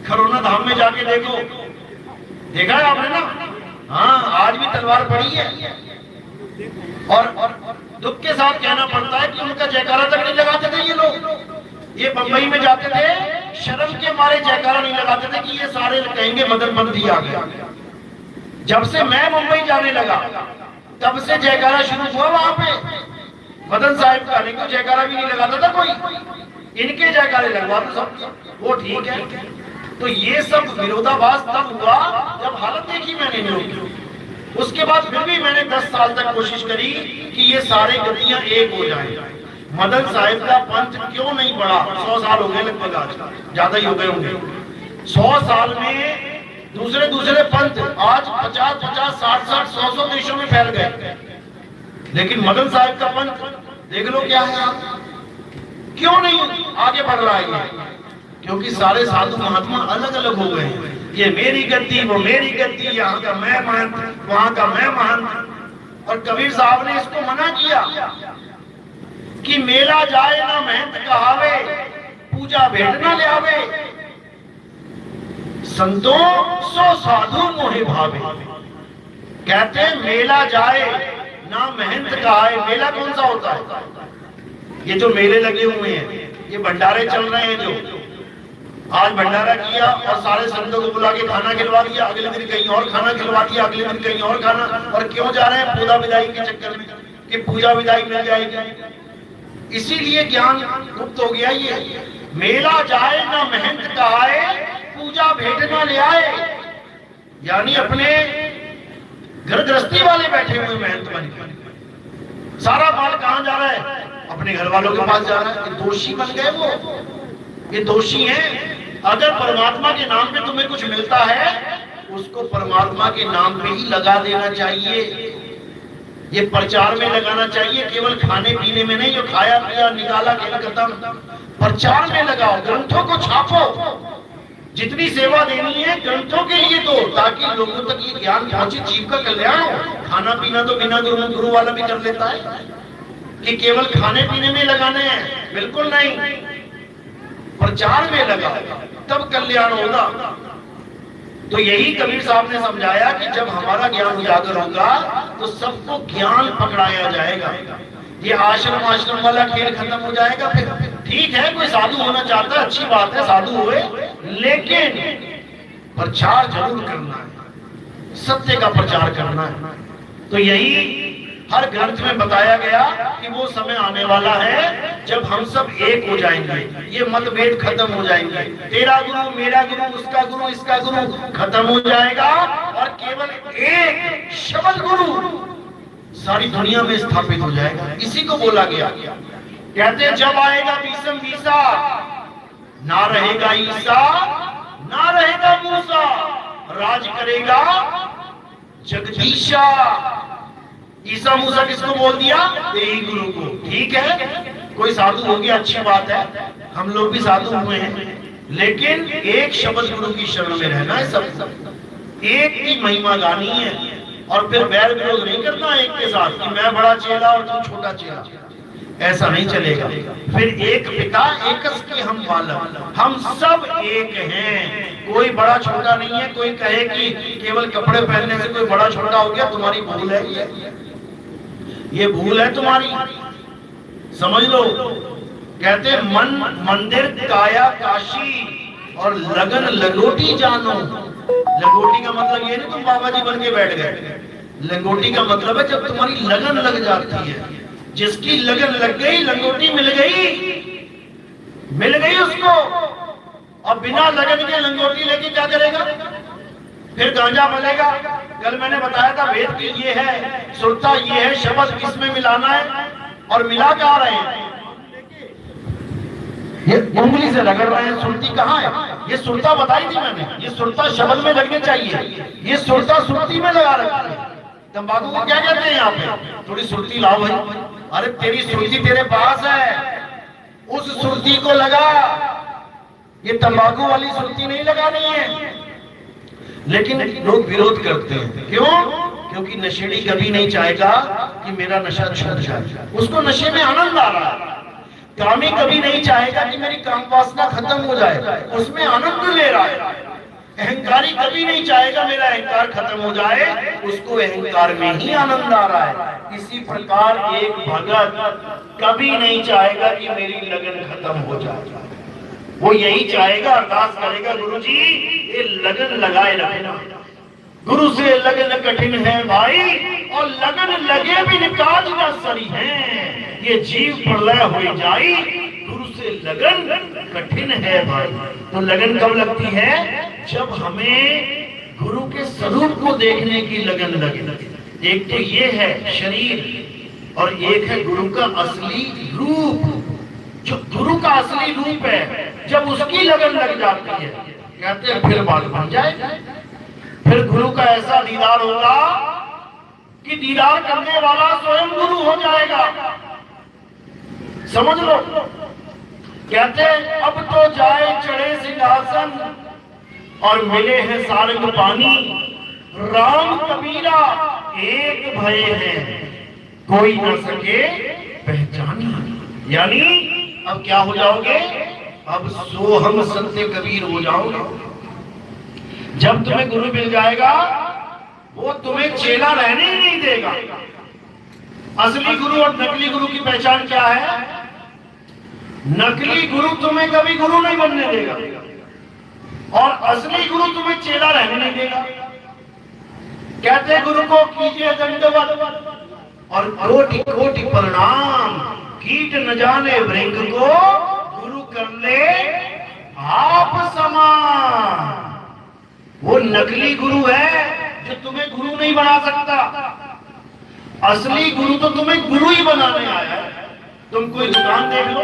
खरौना धाम में जाके देखो, देखा है आपने ना? हाँ, आज भी तलवार पड़ी है। और दुख के साथ कहना पड़ता है कि उनका जयकारा तक नहीं लगाते थे ये लोग। ये बंबई में जाते थे, शर्म के मारे जयकारा नहीं लगाते थे कि ये सारे कहेंगे मदनबंदी आ गया। जब से मैं मुंबई जाने लगा तब से जयकारा शुरू हुआ वहां पे। मदन साहिब का नहीं तो जयकारा भी नहीं लगाता था कोई, इनके जयकारे लगवाते सब, वो ठीक है। तो ये सब विरोधाभास तब हुआ जब हालत देखी मैंने इन लोगों की। उसके बाद फिर भी मैंने 10 साल तक कोशिश करी कि ये सारे गतियां एक हो जाएं। मदन साहिब का पंथ क्यों नहीं बढ़ा? 100 साल हो गए लगभग, आज ज्यादा ही हो गए होंगे। 100 साल में दूसरे पंथ आज 50-50, 60-60, 100-100 देशों में फैल गए, लेकिन मदन साहिब का पंथ देख लो क्या है, क्यों नहीं आगे बढ़ रहा है? क्योंकि सारे साधु महात्मा अलग अलग हो गए। ये मेरी गति, वो मेरी गति, यहाँ का मैं महंत, वहां का मैं महंत। और कबीर साहब ने इसको मना किया कि मेला जाए ना महंत कहावे, पूजा भेंट ना ले आवे, संतों सो साधु मोहे भावे। कहते मेला जाए ना महंत कहाए। मेला कौन सा होता है? ये जो मेले लगे हुए हैं, ये भंडारे चल रहे हैं, जो आज भंडारा किया और सारे संतों को बुला के खाना खिलवा दिया, अगले दिन कहीं और खाना खिलवा दिया, अगले दिन कहीं और खाना। और क्यों जा रहे हैं? पूजा विदाई के चक्कर में, कि पूजा विदाई मिल जाएगी। इसीलिए ज्ञान गुप्त हो गया। ये मेला जाए ना महंत कहाए, पूजा भेंट ना ले आए, यानी अपने घर गृहस्थी वाले बैठे हुए महंत बन, सारा माल कहां जा रहा है? अपने घर वालों के पास जा रहा है। ये दोषी बन गए, वो ये दोषी हैं। अगर परमात्मा के नाम पे तुम्हें कुछ मिलता है, उसको परमात्मा के नाम पे ही लगा देना चाहिए। ये प्रचार में लगाना चाहिए, केवल खाने पीने में नहीं। जो खाया पिया निकाला खेल खत्म, प्रचार में लगाओ, ग्रंथों को छापो। जितनी सेवा देनी है ग्रंथों के लिए दो, ताकि लोगों तक ये ज्ञान पहुंचे, जीव का कल्याण हो। खाना पीना तो बिना गुरु वाला भी कर लेता है, कि केवल खाने पीने में लगाने हैं, बिल्कुल नहीं। प्रचार में लगा, तब कल्याण होगा। तो यही कबीर साहब ने समझाया कि जब हमारा ज्ञान उजागर होगा तो सबको ज्ञान पकड़ाया जाएगा। ये आश्रम आश्रम वाला खेल खत्म हो जाएगा। फिर ठीक है, कोई साधु होना चाहता है, अच्छी बात है, साधु हुए, लेकिन प्रचार जरूर करना है, सत्य का प्रचार करना है। तो यही हर ग्रंथ में बताया गया कि वो समय आने वाला है जब हम सब एक हो जाएंगे, ये मतभेद खत्म हो जाएंगे, तेरा गुरु मेरा गुरु उसका गुरु इसका गुरु खत्म हो जाएगा और केवल एक शब्द गुरु सारी दुनिया में स्थापित हो जाएगा। इसी को बोला गया। कहते जब आएगा बीसम बीसा, ना रहेगा ईसा ना रहेगा मूसा, राज करेगा जगदीशा। ईसा मूसा किसको बोल दिया? यही गुरु को। ठीक है, कोई साधु हो गया, अच्छी बात है, हम लोग भी साधु हुए हैं, लेकिन एक शब्द गुरु की शरण में रहना है। सब एक की महिमा गानी है और फिर बैर विरोध नहीं करना एक के साथ कि मैं बड़ा चेला और तुम छोटा चेला, ऐसा नहीं चलेगा। फिर एक पिता एकस के हम बालक, हम सब एक हैं, कोई बड़ा छोटा नहीं है। कोई कहे कि केवल कपड़े पहनने से कोई बड़ा छोटा हो गया, तुम्हारी भूल है, ये भूल है तुम्हारी, समझ लो। कहते मन मंदिर काया काशी और लगन लंगोटी जानो। लंगोटी का मतलब ये नहीं तुम बाबा जी बन के बैठ गए, लंगोटी का मतलब है जब तुम्हारी लगन लग जाती है। जिसकी लगन लग गई, लंगोटी मिल गई उसको। अब बिना लगन के लंगोटी लेके क्या करेगा? फिर गांजा बनेगा। कल मैंने बताया था वेद की ये है, सुरता ये है, शब्द किसमें मिलाना है और मिला क्या रहे हैं? ये उंगली से रगड़ रहे हैं, सुरती कहाँ है? ये सुरता बताई थी मैंने, ये सुरता शब्द में लगनी चाहिए, ये सुरता सुरती में लगा रखी है। तंबाकू को क्या कहते हैं यहाँ पे? थोड़ी सुरती लाओ भाई। अरे तेरी सुरती तेरे पास है, उस सुरती को लगा, ये तंबाकू वाली सुरती नहीं लगानी है। लेकिन लोग विरोध करते हैं, क्यों? क्योंकि नशेड़ी कभी नहीं चाहेगा कि मेरा नशा छूट जाए, उसको नशे में आनंद आ रहा है। कामी कभी नहीं चाहेगा कि मेरी काम वासना खत्म हो जाए, उसमें आनंद ले रहा है। अहंकारी कभी नहीं चाहेगा मेरा अहंकार खत्म हो जाए, उसको अहंकार में ही आनंद आ रहा है। इसी प्रकार एक भगत कभी नहीं चाहेगा कि मेरी लगन खत्म हो जाए, वो यही चाहेगा, अरदास करेगा, गुरु जी ये लगन लगाए रखना। गुरु से लगन कठिन है भाई, और लगन लगे भी निकाज न सरी है, ये जीव प्रलय हो जाई, गुरु से लगन कठिन है भाई। तो लगन कब लगती है? जब हमें गुरु के स्वरूप को देखने की लगन लगे। एक तो ये है शरीर और एक है गुरु का असली रूप। जो गुरु का असली रूप है, जब उसकी लगन लग जाती है, कहते हैं फिर बात बन जाएगा। फिर गुरु का ऐसा दीदार होगा कि दीदार करने वाला स्वयं गुरु हो जाएगा, समझ लो। कहते हैं अब तो जाए चढ़े सिंहासन और मिले हैं सारंग पानी, राम कबीरा एक भय है, कोई न सके पहचानी। यानी अब क्या हो जाओगे? अब सोहम सत्य कबीर हो जाओगे। जब तुम्हें गुरु मिल जाएगा, वो तुम्हें चेला रहने ही नहीं देगा। असली गुरु और नकली गुरु की पहचान क्या है? नकली गुरु तुम्हें कभी गुरु नहीं बनने देगा और असली गुरु तुम्हें चेला रहने नहीं देगा। कहते गुरु को कीजिए दंडवत और कोटि कोटि प्रणाम, कीट न जाने भृंग को गुरु कर ले आप समान। वो नकली गुरु है जो तुम्हें गुरु नहीं बना सकता, असली गुरु तो तुम्हें गुरु ही बनाने आया है। तुम कोई दुकान देख लो,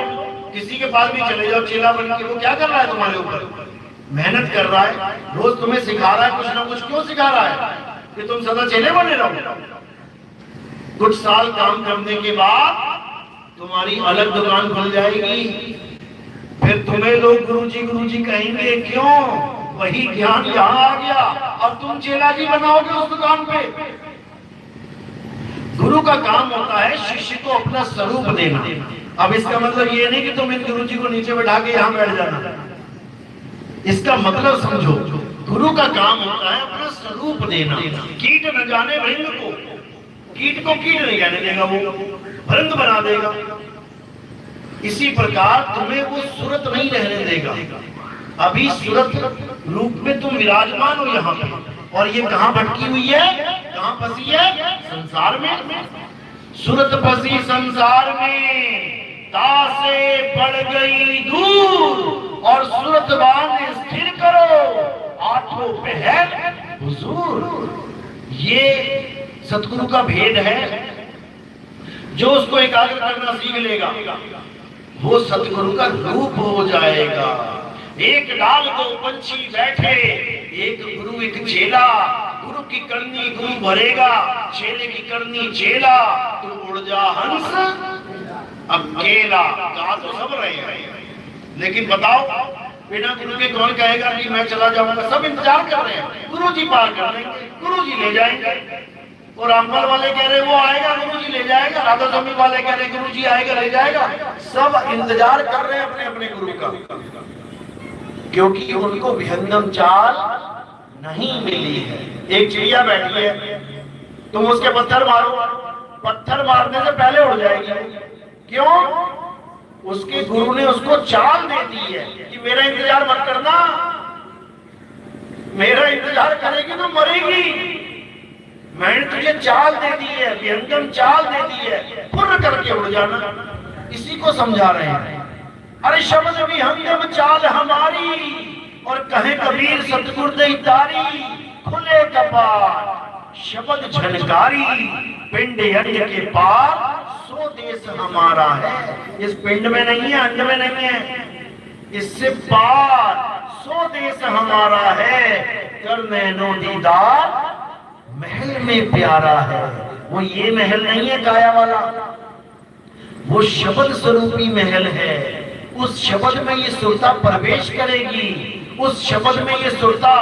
किसी के पास भी चले जाओ चेला बन के, वो क्या कर रहा है तुम्हारे ऊपर? मेहनत कर रहा है, रोज तुम्हें सिखा रहा है कुछ ना कुछ। क्यों सिखा रहा है? कि तुम सदा चेले बने रहो। कुछ साल काम करने के बाद तुम्हारी अलग दुकान खुल जाएगी, फिर तुम्हें लोग गुरुजी कहेंगे। क्यों? वही ज्ञान यहाँ आ गया, अब तुम चेला जी बनाओगे उस दुकान पे। गुरु का काम होता है शिष्य को अपना स्वरूप देना। अब इसका मतलब ये नहीं कि तुम इन गुरुजी को नीचे बैठा के यहाँ बैठ जाना, इसका मतलब समझो। गुरु का काम होता है अपना स्वरूप देना। कीट न जाने भृंग को, कीट को कीट नहीं कहने देगा, वो भृंग बना देगा। इसी प्रकार तुम्हें वो सूरत नहीं रहने देगा। अभी सूरत रूप में तुम विराजमान हो यहाँ पे, और ये कहाँ भटकी हुई है, कहाँ फंसी है? संसार में। सूरत फंसी संसार में, तासे बढ़ गई दूर, और सूरत बांध स्थिर करो, आठों पे है हुजूर। ये सतगुरु का भेद है। जो उसको एकाग्र करना सीख लेगा वो सतगुरु का रूप हो जाएगा। एक डाल दो पंछी बैठे, एक गुरु एक चेला। गुरु की करनी गुरु भरेगा, चेले की करनी चेला। तू उड़ जा हंस अकेला। कहा तो सब रहे हैं, लेकिन बताओ बिना गुरु के कौन कहेगा कि मैं चला जाऊंगा? सब इंतजार कर रहे हैं, गुरु जी पार कर लेंगे, गुरु जी ले जाएंगे। और रामपाल वाले कह रहे वो आएगा, गुरु जी ले जाएगा। राधा स्वामी वाले कह रहे गुरु जी आएगा, ले जाएगा। सब इंतजार कर रहे हैं अपने अपने गुरु का, क्योंकि उनको विहंगम चाल नहीं मिली है। एक चिड़िया बैठी है, तुम उसके पत्थर मारो, पत्थर मारने से पहले उड़ जाएगी। क्यों? उसके गुरु ने उसको चाल दे दी है कि मेरा इंतजार मत करना, मेरा इंतजार करेगी तो मरेगी। मैंने तुझे चाल दे दी है, विहंगम चाल दे दी है, फुर्र करके उड़ जाना। इसी को समझा रहे हैं। अरे शब्द विहंगम चाल हमारी, और कहे कबीर सतगुर दई तारी। खुले कपाट शब्द झनकारी, पिंड यज्ञ के पार सो देश हमारा है। इस पिंड में नहीं है, अंड में नहीं है, इससे पार सो देश हमारा है। कर नैनो दीदार महल में प्यारा है। वो ये महल नहीं है काया वाला, वो शब्द स्वरूपी महल है। उस शब्द में ये सुरता प्रवेश करेगी, उस शब्द में ये सुरता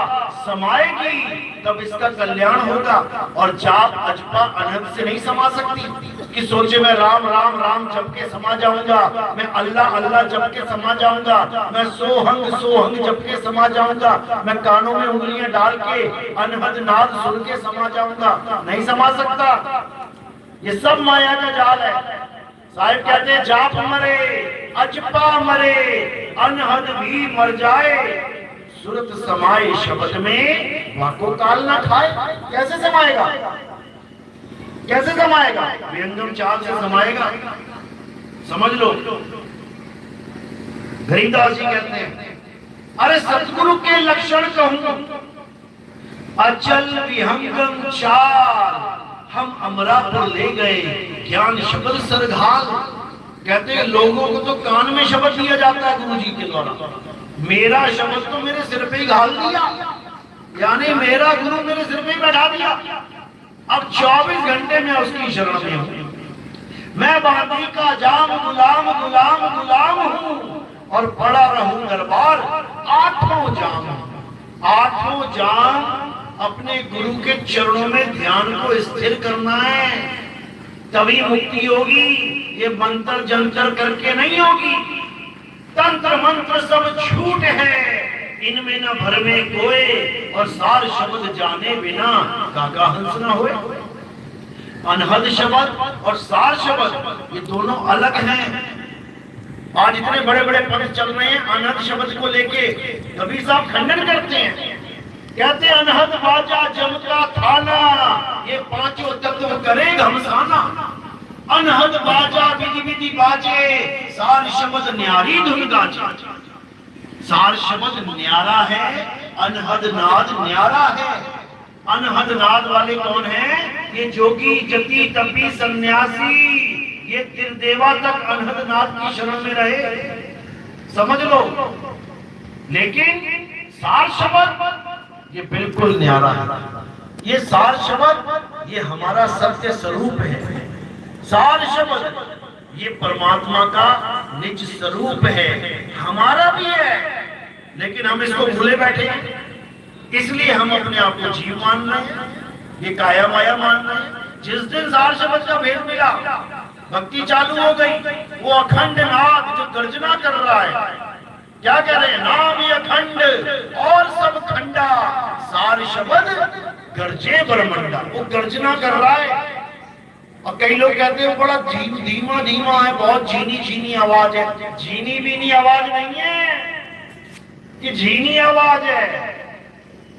समाएगी, तब इसका कल्याण होगा। और जाप अजपा अनहद से नहीं समा सकती कि सोचे मैं राम राम राम जप के समा जाऊंगा, मैं अल्लाह अल्लाह जप के समा जाऊंगा, मैं सोहंग सोहंग जप के समा जाऊंगा, मैं कानों में उंगलियां डाल के अनहद नाद सुन के समा जाऊंगा। नहीं समा सकता। ये सब माया का जाल है। साहिब कहते हैं जाप मरे अजपा मरे अनहद भी मर जाए, सुरत समाए शब्द में वाको काल ना खाए। कैसे समाएगा? कैसे समाएगा? विहंगम चाल से समाएगा। समझ लो। गरीबदास जी कहते हैं अरे सतगुरु के लक्षण कहूं, अचल विहंगम चाल हम अमरापुर ले गए, ज्ञान शब्द सरघाल। कहते हैं लोगों को तो कान में शब्द दिया जाता है गुरु जी के द्वारा, मेरा शब्द तो मेरे सिर पे ही घाल दिया, यानी मेरा गुरु मेरे सिर पे ही बैठा दिया। अब 24 घंटे में उसकी शरण में हूं। मैं बांदी का जाम गुलाम गुलाम गुलाम हूं, और पड़ा रहूं दरबार आठों जाम। आठों जाम अपने गुरु के चरणों में ध्यान को स्थिर करना है, तभी मुक्ति होगी। ये मंत्र जंतर करके नहीं होगी। तंत्र मंत्र सब झूठ है, इनमें न भर में कोई, और सार शब्द जाने बिना काका हंस न होए। अनहद शब्द और सार शब्द ये दोनों अलग हैं। आज इतने बड़े बड़े पद चल रहे हैं अनहद शब्द को लेके, कबीर साहब खंडन करते हैं, कहते हैं अनहद बाजा जमता थाना, ये पांचों तत्व करे घमसाना। अनहद बाजा विधि विधि बाजे, सार शब्द न्यारी धुन गाजे। सार शब्द न्यारा है, अनहद नाद न्यारा है। अनहद नाद वाले कौन है? ये जोगी जति तपी सन्यासी, ये त्रिदेवा तक अनहद नाद की शरण में रहे, समझ लो। लेकिन सार शब्द ये बिल्कुल न्यारा है। ये सार शब्द ये हमारा सत्य स्वरूप है। सार शब्द ये परमात्मा का निज स्वरूप है, हमारा भी है, लेकिन हम इसको भूले बैठे हैं। इसलिए हम अपने आप को जीव मान रहे हैं, ये काया माया मान रहे हैं। जिस दिन सार शब्द का भेद मिला, भक्ति चालू हो गई, वो अखंड नाद जो गर्जना कर रहा है, क्या कह रहे हैं? नाम ये अखंड और सब खंडा, सार शब्द गर्जे बरमंडा, वो गर्जना कर रहा है। और कई लोग कहते हैं बड़ा धीमा धीमा है, बहुत झीनी झीनी आवाज है। झीनी बीनी आवाज नहीं है कि झीनी आवाज है,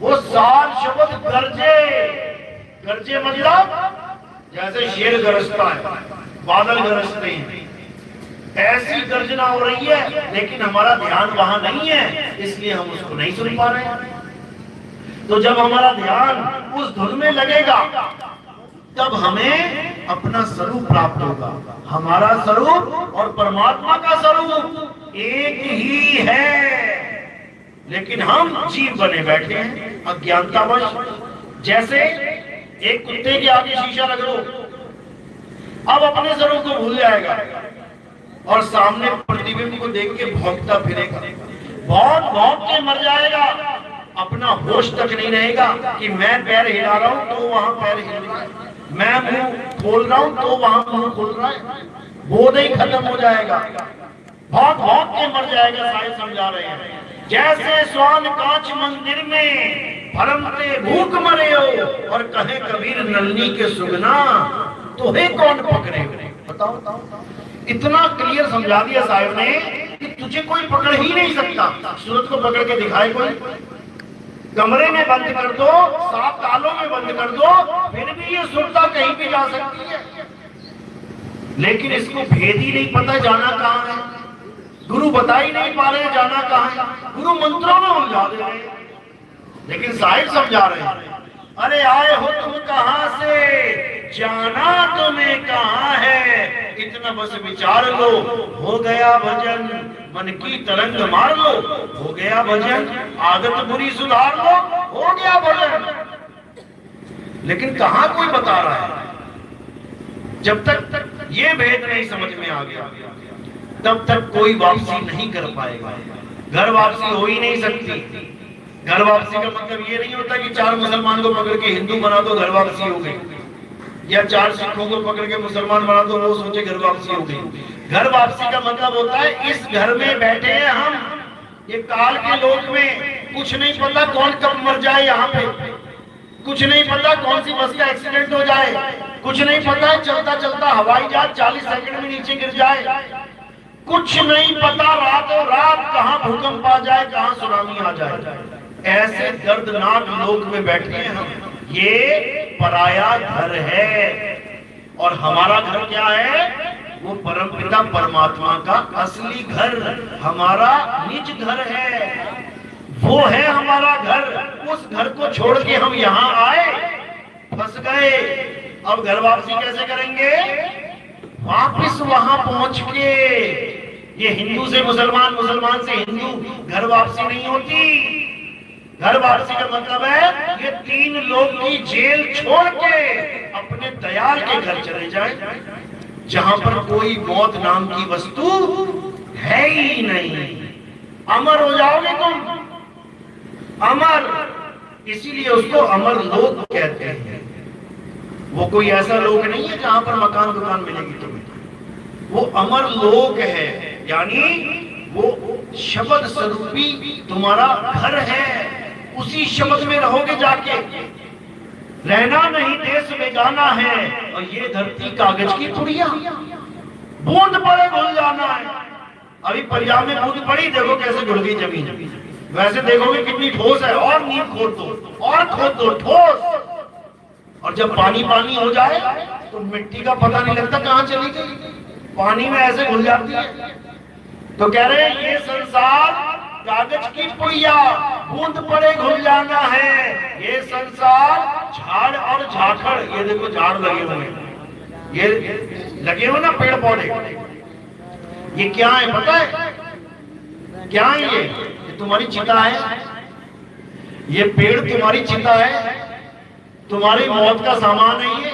वो सार शब्द गरजे। गरजे मतलब जैसे शेर गरजता है, बादल गरजते हैं, ऐसी गर्जना हो रही है, लेकिन हमारा ध्यान वहां नहीं है, इसलिए हम उसको नहीं सुन पा रहे हैं। तो जब हमारा ध्यान उस धुन में लगेगा तब हमें अपना स्वरूप प्राप्त होगा। हमारा स्वरूप और परमात्मा का स्वरूप एक ही है, लेकिन हम जीव बने बैठे हैं अज्ञानतावश। जैसे एक कुत्ते के आगे शीशा रख दो, अब अपने स्वरूप को भूल जाएगा और सामने प्रतिबिंब को देख के भौंकता फिरेगा, बहुत भौंक के मर जाएगा, अपना होश तक नहीं रहेगा कि मैं पैर हिला रहा हूं तो वहां पैर हिल रहा है, मैं मुंह खोल रहा हूं तो वहां मुंह खोल रहा है, बोध ही खत्म हो जाएगा, बहुत भौंक के मर जाएगा। साहिब समझा रहे हैं, जैसे स्वान कांच मंदिर में भरमते भूख मरे हो, और कहे कबीर नलनी के सुगना तो है कौन पकड़े। बताओ, इतना क्लियर समझा दिया साहिब ने कि तुझे कोई पकड़ ही नहीं सकता। सूरत को पकड़ के दिखाए कोई, कमरे में बंद कर दो, 7 तालों में बंद कर दो, फिर भी ये सुरता कहीं भी जा सकती है, लेकिन इसको भेद ही नहीं पता जाना कहां है। गुरु बता ही नहीं पा रहे जाना कहां है, गुरु मंत्रों में उलझा दे रहे हैं, लेकिन साहिब समझा रहे हैं, अरे आए हो तुम कहां से, जाना तुम्हें कहां है, इतना बस विचार लो, हो गया भजन, मन की तरंग मार लो, हो गया भजन, आदत बुरी सुधार लो, हो गया भजन। लेकिन कहां कोई बता रहा है। जब तक ये भेद नहीं समझ में आ गया तब तक कोई वापसी नहीं कर पाएगा। घर वापसी हो ही नहीं सकती। घर वापसी का मतलब ये नहीं होता कि 4 मुसलमान को पकड़ के हिंदू बना दो घर वापसी हो गई, या 4 सिखों को पकड़ के मुसलमान बना दो वो सोचे घर वापसी हो गई। घर वापसी का मतलब होता है इस घर में बैठे हैं हम, ये काल के लोक में, कुछ नहीं पता कौन कब मर जाए, यहाँ पे कुछ नहीं पता कौन सी बस का एक्सीडेंट हो जाए, कुछ नहीं पता है चलता चलता हवाई जहाज 40 सेकंड में नीचे गिर जाए, कुछ नहीं पता रातों रात कहां भूकंप आ जाए, कहां सुनामी आ जाए। ऐसे दर्दनाक लोक में बैठे हैं हम। ये पराया घर है और हमारा घर क्या है, वो परमपिता परमात्मा का असली घर, हमारा निज घर है, वो है हमारा घर। उस घर को छोड़ के हम यहाँ आए, फंस गए। अब घर वापसी कैसे करेंगे? वापिस वहां पहुंच के, ये हिंदू से मुसलमान, मुसलमान से हिंदू, घर वापसी नहीं होती। घर वापसी का मतलब है ये 3 लोग की जेल छोड़ के अपने दयाल के घर चले जाए, जहां पर कोई मौत नाम की वस्तु है ही नहीं। अमर हो जाओगे तुम, अमर, इसीलिए उसको अमर लोक कहते हैं। वो कोई ऐसा लोक नहीं है जहां पर मकान दुकान मिलेगी तुम्हें, वो अमर लोक है, यानी वो शब्द स्वरूपी तुम्हारा घर है। उसी शब्द में रहोगे जाके, रहना नहीं देश बेगाना है, और ये धरती कागज की पुड़िया, बूंद पड़े घुल जाना है। अभी पंजाब में बूंद पड़ी, देखो कैसे घुल गई जमीन, वैसे देखोगे कितनी ठोस है, और नींव खोद दो और खोद दो, ठोस। और जब पानी पानी हो जाए तो मिट्टी का पता नहीं लगता कहां चली गई, पानी में ऐसे घुल जाती है। तो कह रहे हैं ये संसार कागज की पुड़िया, बूंद पड़े घुल जाना है। ये संसार झाड़ और झाखड़, ये देखो झाड़ लगे हुए हैं, ये लगे हुए ना पेड़ पौधे, ये क्या है पता है? क्या है ये तुम्हारी चिता है, ये पेड़ तुम्हारी चिता है, तुम्हारी मौत का सामान है, ये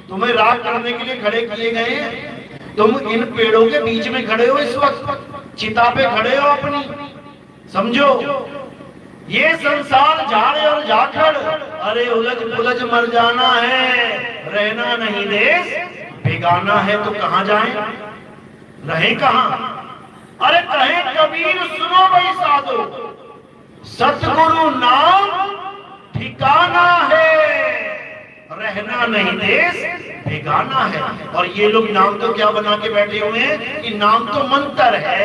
तुम्हें राख करने के लिए खड़े किए गए हैं। तुम इन पेड़ों के बीच में खड़े हो, इस वक्त चिता पे खड़े हो अपनी, समझो। ये संसार झाड़ और झाखड़, अरे उलझ पुलझ मर जाना है, रहना नहीं देश बेगाना है। तो कहां जाएं, रहे कहां? अरे कहे कबीर सुनो भाई साधो, सतगुरु नाम ठिकाना अपना नहीं देश बेगाना है। और ये लोग नाम तो क्या बना के बैठे हुए हैं कि नाम तो मंत्र है,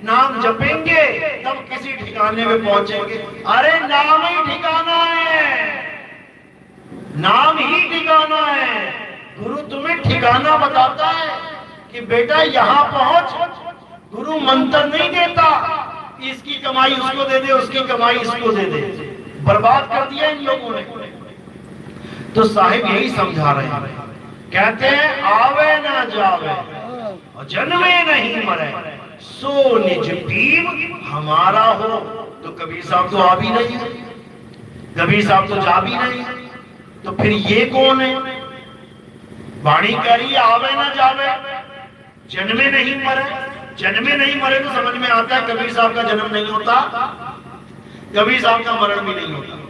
नाम जपेंगे तब किसी ठिकाने में पहुंचेंगे। अरे नाम ही ठिकाना है, नाम ही ठिकाना है। गुरु तुम्हें ठिकाना बताता है कि बेटा यहां पहुंच। गुरु मंत्र नहीं देता, इसकी कमाई उसको दे दे, उसकी कमाई इसको दे दे। बर्बाद कर दिया इन लोगों ने। तो साहिब यही समझा रहे हैं, कहते हैं आवे ना जावे और जन्मे नहीं मरे, सो निज पीव हमारा हो। तो कबीर साहब तो आ भी नहीं है, कबीर साहब तो जा भी नहीं है, तो फिर ये कौन है? वाणी करी आवे ना जावे, जन्मे नहीं मरे। जन्मे नहीं मरे तो समझ में आता है कबीर साहब का जन्म नहीं होता, कबीर साहब का मरण भी नहीं होता।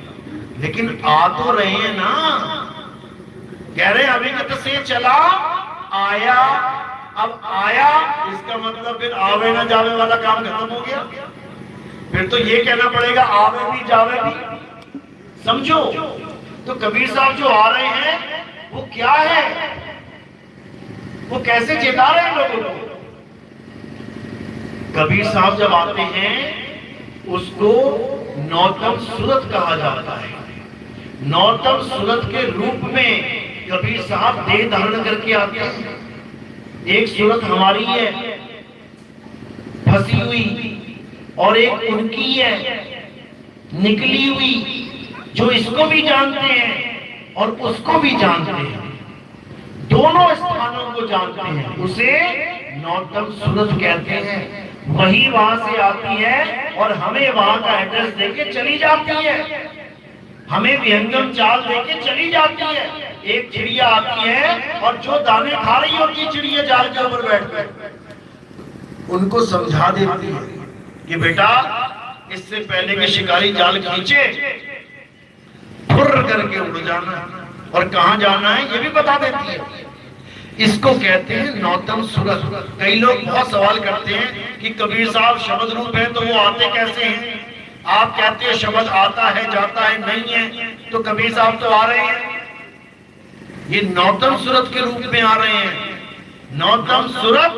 लेकिन आ तो रहे हैं ना, कह रहे अभिगत से चला आया। अब आया इसका मतलब फिर आवे ना जावे वाला काम खत्म हो गया। फिर तो ये कहना पड़ेगा आवे भी जावे भी। समझो, तो कबीर साहब जो आ रहे हैं वो क्या है, वो कैसे चेता रहे हैं लोगों को। कबीर साहब जब आते हैं उसको नौतम सूरत कहा जाता है। नौतम सूरत के रूप में कबीर साहब देह धारण करके आते हैं। एक सूरत हमारी है फंसी हुई, और एक उनकी है निकली हुई, जो इसको भी जानते हैं और उसको भी जानते हैं, दोनों स्थानों को जानते हैं। उसे नौतम सूरत कहते हैं। वही वहां से आती है और हमें वहां का एड्रेस देके चली जाती है, हमें विहंगम चाल देके चली जाती है। एक चिड़िया आती है और जो दाने खा रही होती है चिड़िया जाल के ऊपर बैठकर उनको समझा देती है कि बेटा इससे पहले कि शिकारी जाल खींचे फुर्र करके उड़ जाना, और कहां जाना है ये भी बता देती है। इसको कहते हैं नौतम सूरत। कई लोग बहुत सवाल करते हैं कि कबीर साहब शब्द रूप है तो वो आते कैसे हैं? आप कहते हैं शब्द आता है जाता है, नहीं है, तो कबीर साहब तो आ रहे हैं, ये नौतम सूरत के रूप में आ रहे हैं। नौतम सूरत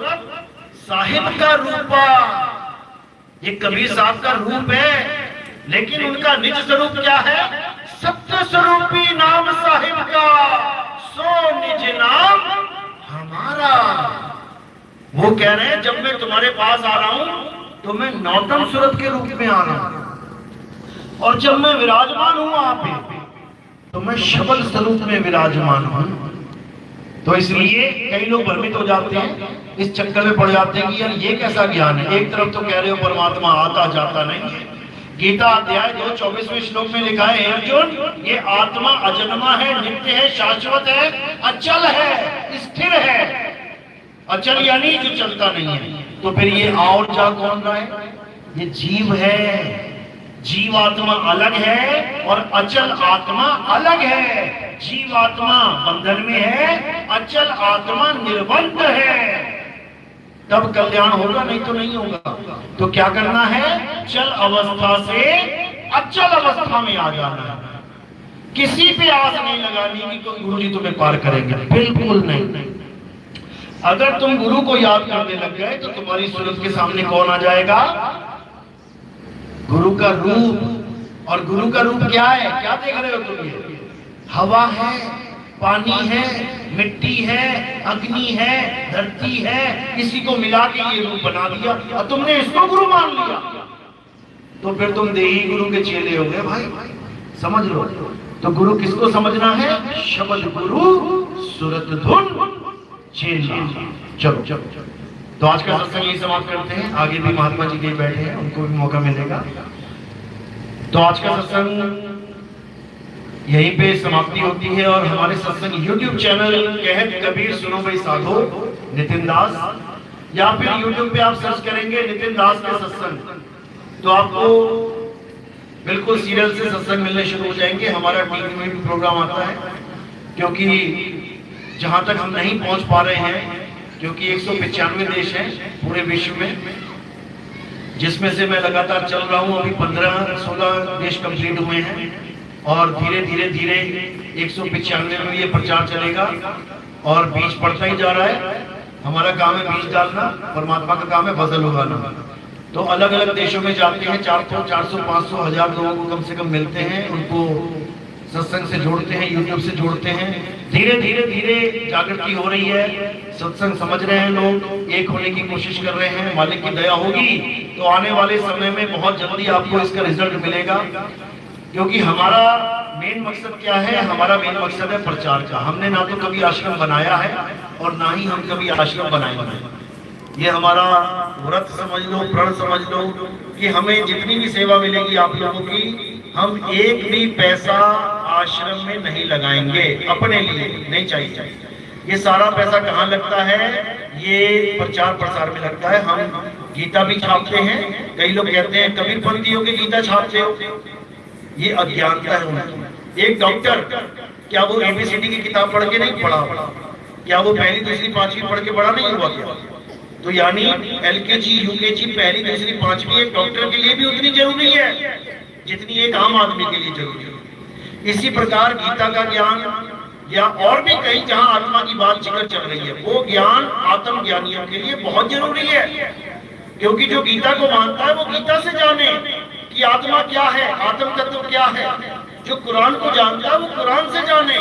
साहिब का रूपा, ये कबीर साहब का रूप है, लेकिन उनका निज स्वरूप क्या है? सत्य स्वरूपी नाम साहिब का, सो निज नाम हमारा। वो कह रहे हैं जब मैं तुम्हारे पास आ रहा हूं तो मैं नौतम सूरत के रूप में आ रहा हूं, और जब मैं विराजमान हूं वहां पे तो मैं शब्द स्वरूप में विराजमान हूं। तो इसलिए कई लोग भ्रमित हो जाते हैं, इस चक्कर में पड़ जाते हैं कि यार ये कैसा ज्ञान है। एक तरफ तो कह रहे हो परमात्मा आता जाता नहीं है, गीता अध्याय 2:24वें श्लोक में लिखा है अर्जुन ये आत्मा अजन्मा है, नित्य है, शाश्वत है, अचल है, स्थिर है। अचल यानी जो चलता नहीं है। तो फिर ये और जा कौन रहा है? ये जीव है। जीव आत्मा अलग है और अचल आत्मा अलग है। जीव आत्मा बंधन में है, अचल आत्मा निर्बंध है। तब कल्याण होगा, नहीं तो नहीं होगा। तो क्या करना है? चल अवस्था से अचल अवस्था में आ जाना है। किसी पे आस नहीं लगानी कि कोई गुरु जी तुम्हें पार करेंगे, बिल्कुल नहीं। अगर तुम गुरु को याद करने लग गए तो तुम्हारी सूरत के सामने कौन आ जाएगा? गुरु का रूप। और गुरु का रूप क्या है? क्या देख रहे हो तुम? ये हवा है, पानी है, मिट्टी है, अग्नि है, धरती है, इसी को मिला के ये रूप बना दिया और तुमने इसको गुरु मान लिया। तो फिर तुम देही गुरु के चेले हो गए भाई, समझ लो। तो गुरु किसको समझना है? शब्द गुरु, सूरत धुन चेला। चलो चलो, तो आज का सत्संग यही समाप्त करते हैं। आगे भी महात्मा जी के बैठे हैं, उनको भी मौका मिलेगा। तो आज का सत्संग यहीं पे समाप्ति होती है। और हमारे सत्संग YouTube चैनल कहत कबीर सुनो भाई साधो नितिन दास, या फिर YouTube पे आप सर्च करेंगे नितिन दास के सत्संग, तो आपको बिल्कुल सीरियल से सत्संग मिलने शुरू हो जाएंगे। हमारा टीवी में भी प्रोग्राम आता है, क्योंकि जहां तक हम नहीं पहुंच पा रहे हैं, क्योंकि 195 देश हैं पूरे विश्व में, जिसमें से मैं लगातार चल रहा हूं। अभी 15-16 देश कंप्लीट हुए हैं और धीरे धीरे धीरे 195 में ये प्रचार चलेगा और बीज पड़ता ही जा रहा है। हमारा काम है बीज डालना, परमात्मा का काम है फसल उगाना। तो अलग अलग देशों में जाते हैं, 400, 500, 1000 लोगों को कम से कम मिलते हैं, उनको सत्संग से जोड़ते हैं, यूट्यूब से जोड़ते हैं। धीरे धीरे धीरे जागृति हो रही है, सत्संग समझ रहे हैं लोग, एक होने की कोशिश कर रहे हैं। मालिक की दया होगी तो आने वाले समय में बहुत जल्दी आपको इसका रिजल्ट मिलेगा। क्योंकि हमारा मेन मकसद क्या है? हमारा मेन मकसद है प्रचार का। हमने ना तो कभी आश्रम बनाया है और ना ही हम कभी आश्रम बनाएंगे। ये हमारा व्रत समझ लो, प्रण समझ लो कि हमें जितनी भी सेवा मिलेगी आप लोगों की, हम एक भी पैसा आश्रम में नहीं लगाएंगे, अपने लिए नहीं चाहिए। ये सारा पैसा कहाँ लगता है? ये प्रचार प्रसार में लगता है। हम गीता भी छापते हैं। कई लोग कहते हैं कबीरपंथियों की गीता छापते हो, ये अज्ञानता है उनकी। एक डॉक्टर, क्या वो ABCD की किताब पढ़ के नहीं पढ़ा? क्या वो पहली दूसरी पांचवी पढ़ के बड़ा नहीं हुआ क्या? तो यानी LKG UKG पहली दूसरी पांचवी एक डॉक्टर के लिए भी उतनी जरूरी है जितनी एक आम आदमी के लिए जरूरी है। इसी प्रकार गीता का ज्ञान या और भी कहीं जहां आत्मा की बात जिक्र चल रही है, वो ज्ञान आत्म ज्ञानियों के लिए बहुत जरूरी है। क्योंकि जो गीता को मानता है वो गीता से जाने कि आत्मा क्या है, आत्म तत्व क्या है। जो कुरान को जानता है वो कुरान से जाने,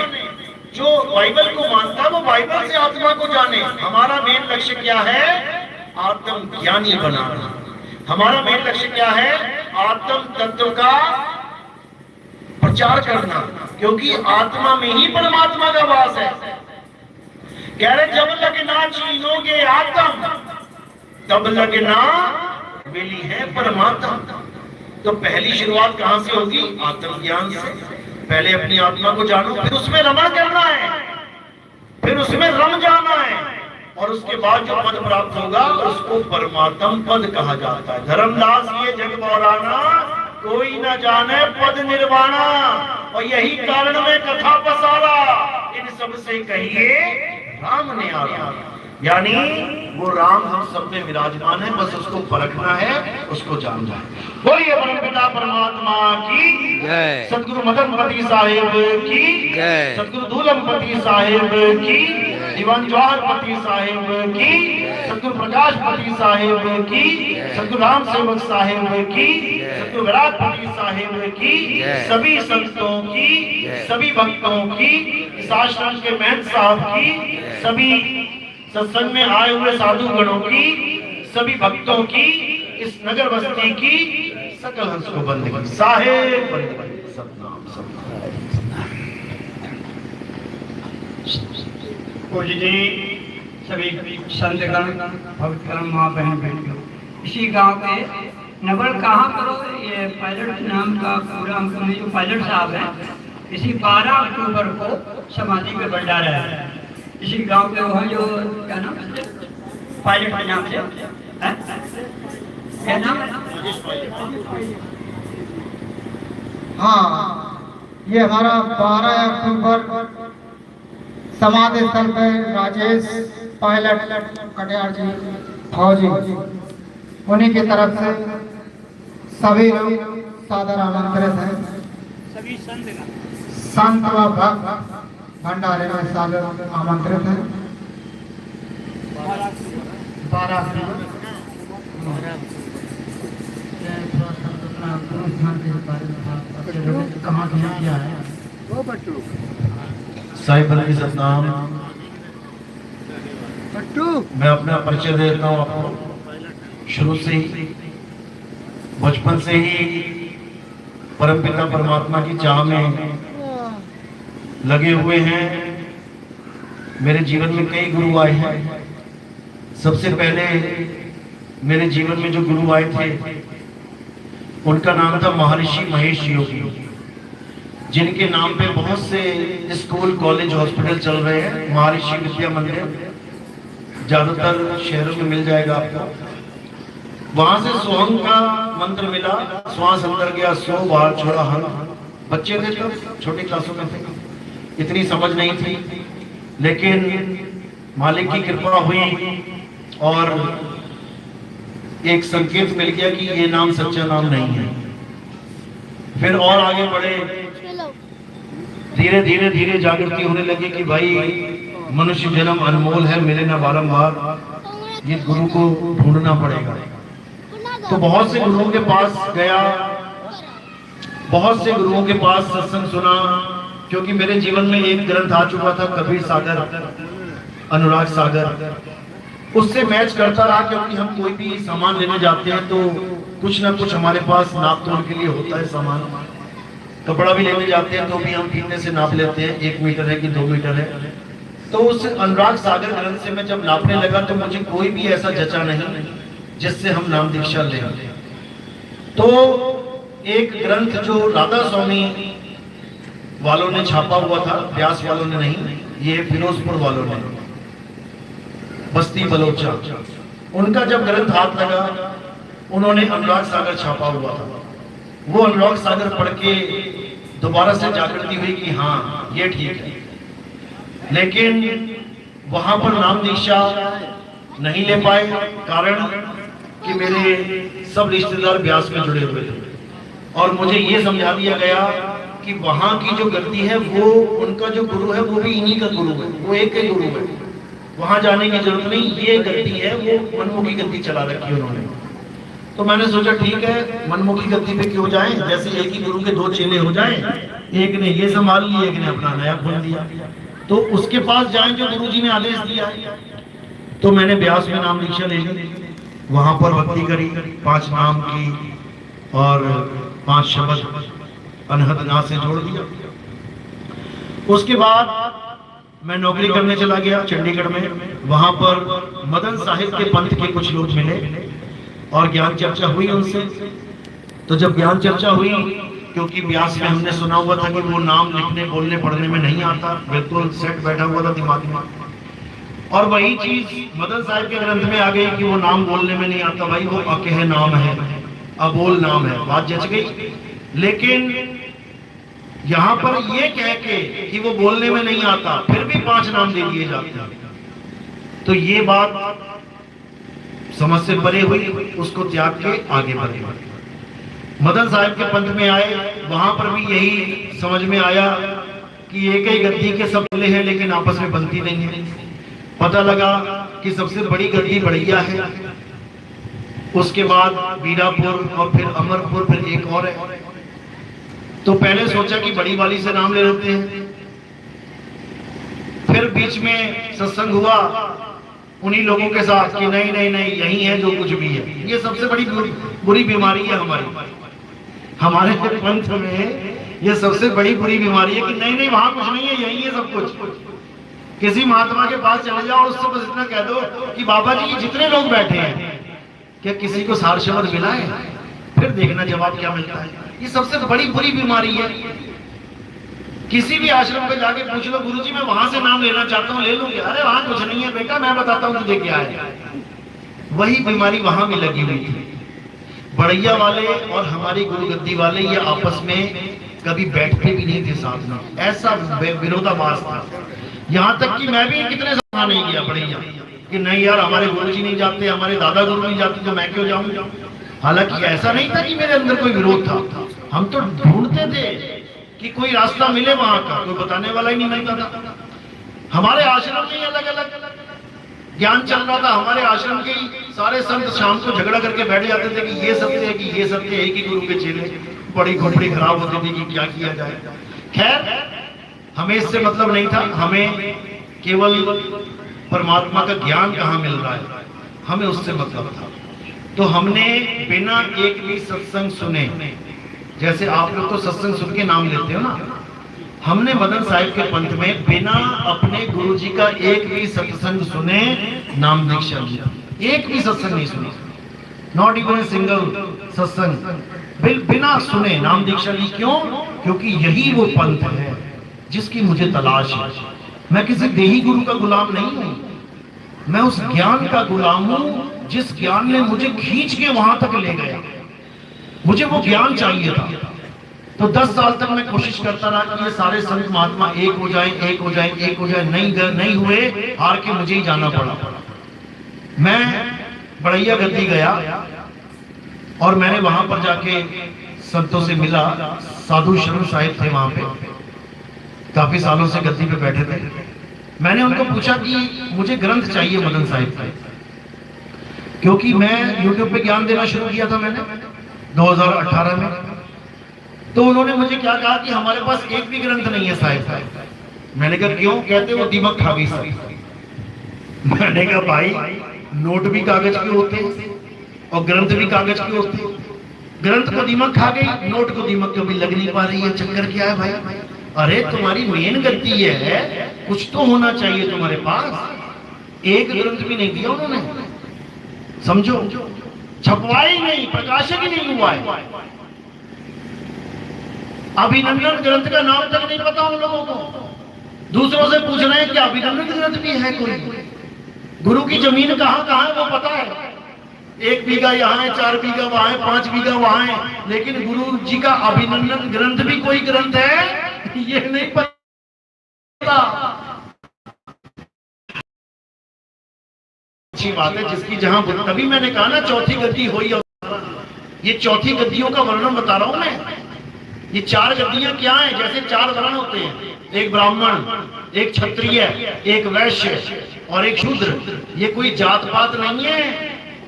जो बाइबल को मानता है वो बाइबल से आत्मा को जाने। हमारा मेन लक्ष्य क्या है? आत्म ज्ञानी बनाना। हमारा मेन लक्ष्य क्या है? आत्म तत्व का प्रचार करना, क्योंकि आत्मा में ही परमात्मा का वास है। कह रहे जब लगना छीनोगे आत्म तब लगना मिली है परमात्मा। तो पहली शुरुआत कहां से होगी? आत्मज्ञान से। पहले अपनी आत्मा को जानो, फिर उसमें रमण करना है, फिर उसमें रम जाना है, और उसके बाद जो पद प्राप्त होगा उसको परमात्म पद कहा जाता है। धर्मदास ये जग बौराना कोई न जाने पद निर्वाणा, और यही कारण में कथा पसारा इन सब से कहिए राम ने आरा। यानी वो राम हम सब में विराजमान है, बस उसको परखना है, उसको जानना है। बोलिए परमपिता परमात्मा की जय, सतगुरु मदनपति साहिब की जय, सतगुरु दूलमपति साहिब की, दीवान जवाहरपति साहिब की, सतगुरु प्रकाशपति साहिब की, सतगुरु राम सेवक साहिब की, सतगुरु विराटपति साहिब की, सभी संतों की, सभी भक्तों की, इस आश्रम के महंत साहब की, सभी सत्संग में आए हुए साधु गणों की, सभी भक्तों की, इस नगर बस्ती की सकल हंस को बंद कर साहेब सतनाम पूज्य जी, सभी संतगण, भक्तगण, माँ बहन बेटियों, इसी गांव के नगर कहाँ पर हो? ये पायलट नाम का पूरा हमको जो पायलट साहब है, इसी 12 अक्टूबर को समाधि का भंडारा है। इसी गांव के वो जो क्या नाम है, पायलट के नाम से क्या नाम? हाँ, ये हमारा 12 अक्टूबर समाधि स्थल पर राजेश पायलट कटियार जी फौजी, उन्हीं की तरफ से सभी लोग सादर आमंत्रित हैं। सभी संत व भक्त भंडारे में सादर आमंत्रित हैं। 12 कहाँ किया है साहिब की सतनाम। मैं अपना परिचय देता हूँ आपको। शुरू से ही, बचपन से ही परमपिता परमात्मा की चाह में लगे हुए हैं। मेरे जीवन में कई गुरु आए हैं। सबसे पहले मेरे जीवन में जो गुरु आए थे उनका नाम था महर्षि महेश योगी, जिनके नाम पे बहुत से स्कूल, कॉलेज, हॉस्पिटल चल रहे हैं। महर्षि विद्या मंदिर ज्यादातर शहरों में मिल जाएगा आपको। वहां से सोहम का मंत्र मिला, श्वास अंदर गया, सो बाहर छोड़ा हंग। बच्चे थे तब, छोटी क्लासों में थे, इतनी समझ नहीं थी, लेकिन मालिक की कृपा हुई और एक संकेत मिल गया कि ये नाम सच्चा नाम नहीं है। फिर और आगे बढ़े, धीरे धीरे धीरे जागृति होने लगी कि भाई मनुष्य जन्म अनमोल है, मिले ना बारंबार, ये गुरु को ढूंढना पड़ेगा। तो बहुत से गुरुओं के पास गया, बहुत से गुरुओं के पास सत्संग सुना, क्योंकि मेरे जीवन में एक ग्रंथ आ चुका था, कबीर सागर, अनुराग सागर, उससे मैच करता रहा। क्योंकि हम कोई भी सामान लेने जाते हैं तो कुछ ना कुछ हमारे पास नाप तोल के लिए होता है सामान। कपड़ा भी लेने जाते हैं तो भी हम फीते से नाप लेते हैं, 1 मीटर है कि 2 मीटर है। तो उस अनुराग सागर ग्रंथ से मैं जब नापने लगा तो मुझे कोई भी ऐसा जचा नहीं जिससे हम नाम दीक्षा लें। तो एक ग्रंथ जो राधा स्वामी वालों ने छापा हुआ था, व्यास वालों ने नहीं, ये फिरोजपुर वालों ने, बस्ती बलोचा, उनका जब ग्रंथ हाथ लगा, उन्होंने अनुराग सागर छापा हुआ था। वो अनुराग सागर पढ़ के दोबारा से जागृति हुई कि हाँ ये ठीक है। लेकिन वहां पर नाम दीक्षा नहीं ले पाए, कारण कि मेरे सब रिश्तेदार व्यास में जुड़े हुए थे और मुझे ये समझा दिया गया कि वहां की जो गद्दी है वो उनका जो गुरु है वो भी इन्हीं का गुरु है, वो एक ही गुरु है, वहां जाने की जरूरत नहीं, ये गद्दी है वो मनमुखी गद्दी चला रखी है उन्होंने। तो मैंने सोचा ठीक है, मनमुखी गद्दी पे क्यों जाएं, जैसे एक ही गुरु के 2 चेले हो जाएं, एक ने ये संभाल लिया, एक ने अपना नया खोल दिया, तो उसके पास जाएं जो गुरुजी ने आदेश दिया। तो मैंने व्यास में नाम दीक्षा ले ली, वहां पर भक्ति करी, 5 नाम की और 5 शब्द अनहद ना से जोड़ दिया। उसके बाद मैं नौकरी करने चला गया चंडीगढ़ में। वहां पर मदन साहिब के पंथ के कुछ लोग मिले और ज्ञान चर्चा हुई उनसे। तो जब ज्ञान चर्चा हुई, क्योंकि व्यास में हमने सुना हुआ था कि वो नाम लिखने बोलने पढ़ने में नहीं आता, बिल्कुल सेट बैठा हुआ था दिमाग में, और वही चीज मदन साहिब के ग्रंथ में आ गई कि वो नाम बोलने में नहीं आता, भाई वो अकेह नाम है, अबोल नाम है, बात जच गई। लेकिन यहाँ पर ये कह के कि वो बोलने में नहीं आता, फिर भी 5 नाम दे दिए जाते हैं, तो ये बात समझ से परे हुई, उसको त्याग के आगे बढ़े। मदन साहिब के पंथ में आए, वहां पर भी यही समझ में आया कि एक ही गद्दी के सब चले हैं लेकिन आपस में बनती नहीं है। पता लगा कि सबसे बड़ी गद्दी बढ़िया है, उसके बाद बीरापुर और फिर अमरपुर, फिर एक और है। तो पहले सोचा कि बड़ी वाली से नाम ले लेते हैं, फिर बीच में सत्संग हुआ उन्हीं लोगों के साथ कि नहीं नहीं नहीं यही है जो कुछ भी है। ये सबसे बड़ी बुरी बीमारी है हमारे पंथ में, ये सबसे बड़ी बुरी बीमारी है कि नहीं नहीं वहां कुछ नहीं है, यही है सब कुछ। किसी महात्मा के पास चले जाओ, उससे बस इतना कह दो कि बाबा जी ये जितने लोग बैठे हैं क्या किसी को सार शब्द मिला है, फिर देखना जवाब क्या मिलता है। ये सबसे बड़ी बुरी बीमारी है। किसी भी आश्रम में जाके पूछ लो, गुरुजी मैं वहां से नाम लेना चाहता हूँ, ले लूंगे? अरे वहां कुछ नहीं है बेटा, मैं बताता हूँ तुझे क्या है। वही बीमारी वहां भी लगी हुई थी। बड़ैया वाले और हमारी गुरु गद्दी वाले ये आपस में कभी बैठते भी नहीं थे साथ में, ऐसा विरोधाभास था। यहाँ तक कि मैं भी कितने साल नहीं गया बड़ैया कि नहीं यार हमारे गुरुजी नहीं जाते, हमारे दादा गुरु नहीं जाते, तो मैं क्यों जाऊं। हालांकि ऐसा नहीं था कि मेरे अंदर कोई विरोध था, हम तो ढूंढते थे कि कोई रास्ता मिले वहां का, कोई बताने वाला ही नहीं मिलता था। हमारे आश्रम में अलग अलग ज्ञान चल रहा था, हमारे आश्रम के सारे संत शाम को झगड़ा करके बैठ जाते थे कि ये सत्य है कि ये सत्य है, एक ही गुरु के चेले। बड़ी खोपड़ी खराब होती थी कि क्या किया जाए। खैर हमें इससे मतलब नहीं था, हमें केवल परमात्मा का ज्ञान कहाँ मिल रहा है, हमें उससे मतलब था। तो हमने बिना एक भी सत्संग सुने, जैसे आप लोग तो सत्संग सुन के नाम लेते हो ना, हमने मदन साहिब के पंथ में बिना अपने गुरुजी का एक भी सत्संग सुने नाम दीक्षा लिया। एक भी सत्संग नहीं सुना, नॉट इवन सिंगल सत्संग, बिना सुने नाम दीक्षा ली। क्यों? क्योंकि यही वो पंथ है जिसकी मुझे तलाश है। मैं किसी देही गुरु का गुलाम नहीं हूं, मैं उस ज्ञान का गुलाम हूं जिस ज्ञान ने मुझे खींच के वहां तक ले गया। मुझे वो ज्ञान चाहिए था। तो 10 साल तक मैं कोशिश करता रहा कि ये सारे संत महात्मा एक हो जाएं, एक हो जाएं, एक हो जाएं। नहीं हुए, हार के मुझे ही जाना पड़ा। मैं बड़ैया गद्दी गया और मैंने वहां पर जाके संतों से मिला। साधु शर्म साहिब थे वहां पे, काफी सालों से गद्दी पे बैठे थे। मैंने उनको पूछा कि मुझे ग्रंथ चाहिए मदन साहिब का, क्योंकि मैं यूट्यूब पे ज्ञान देना शुरू किया था मैंने 2018 में। तो उन्होंने मुझे क्या कहा कि हमारे पास एक भी ग्रंथ नहीं है साहिब। मैंने कहा क्यों? कहते वो दीमक खा गई साहिब। मैंने कहा भाई नोट भी कागज के होते और ग्रंथ भी कागज के होते। ग्रंथ को दीमक खा गई, नोट को दीमक कभी लग नहीं पा रही है। चक्कर क्या है भाई? अरे तुम्हारी मेन गलती ये है, कुछ तो होना चाहिए तुम्हारे पास। एक ग्रंथ भी नहीं दिया उन्होंने, समझो, छपवाई नहीं, प्रकाशक ही नहीं हुआ है। अभिनंदन ग्रंथ का नाम तक नहीं पता उन लोगों को। दूसरों से पूछ रहे हैं कि अभिनंदन ग्रंथ भी है कोई? गुरु की जमीन कहाँ कहाँ है वो पता है। 1 बीघा यहाँ है, 4 बीघा वहां है, 5 बीघा वहां है, लेकिन गुरु जी का अभिनंदन ग्रंथ भी कोई ग्रंथ है ये नहीं पता। अच्छी बात है जिसकी जहां, तभी मैंने कहा ना चौथी गद्दी हुई। ये चौथी गद्दियों का वर्णन बता रहा हूं मैं। ये 4 गद्दियां क्या हैं? जैसे 4 वर्ण होते हैं, एक ब्राह्मण, एक क्षत्रिय, एक वैश्य और एक शूद्र। ये कोई जात पात नहीं है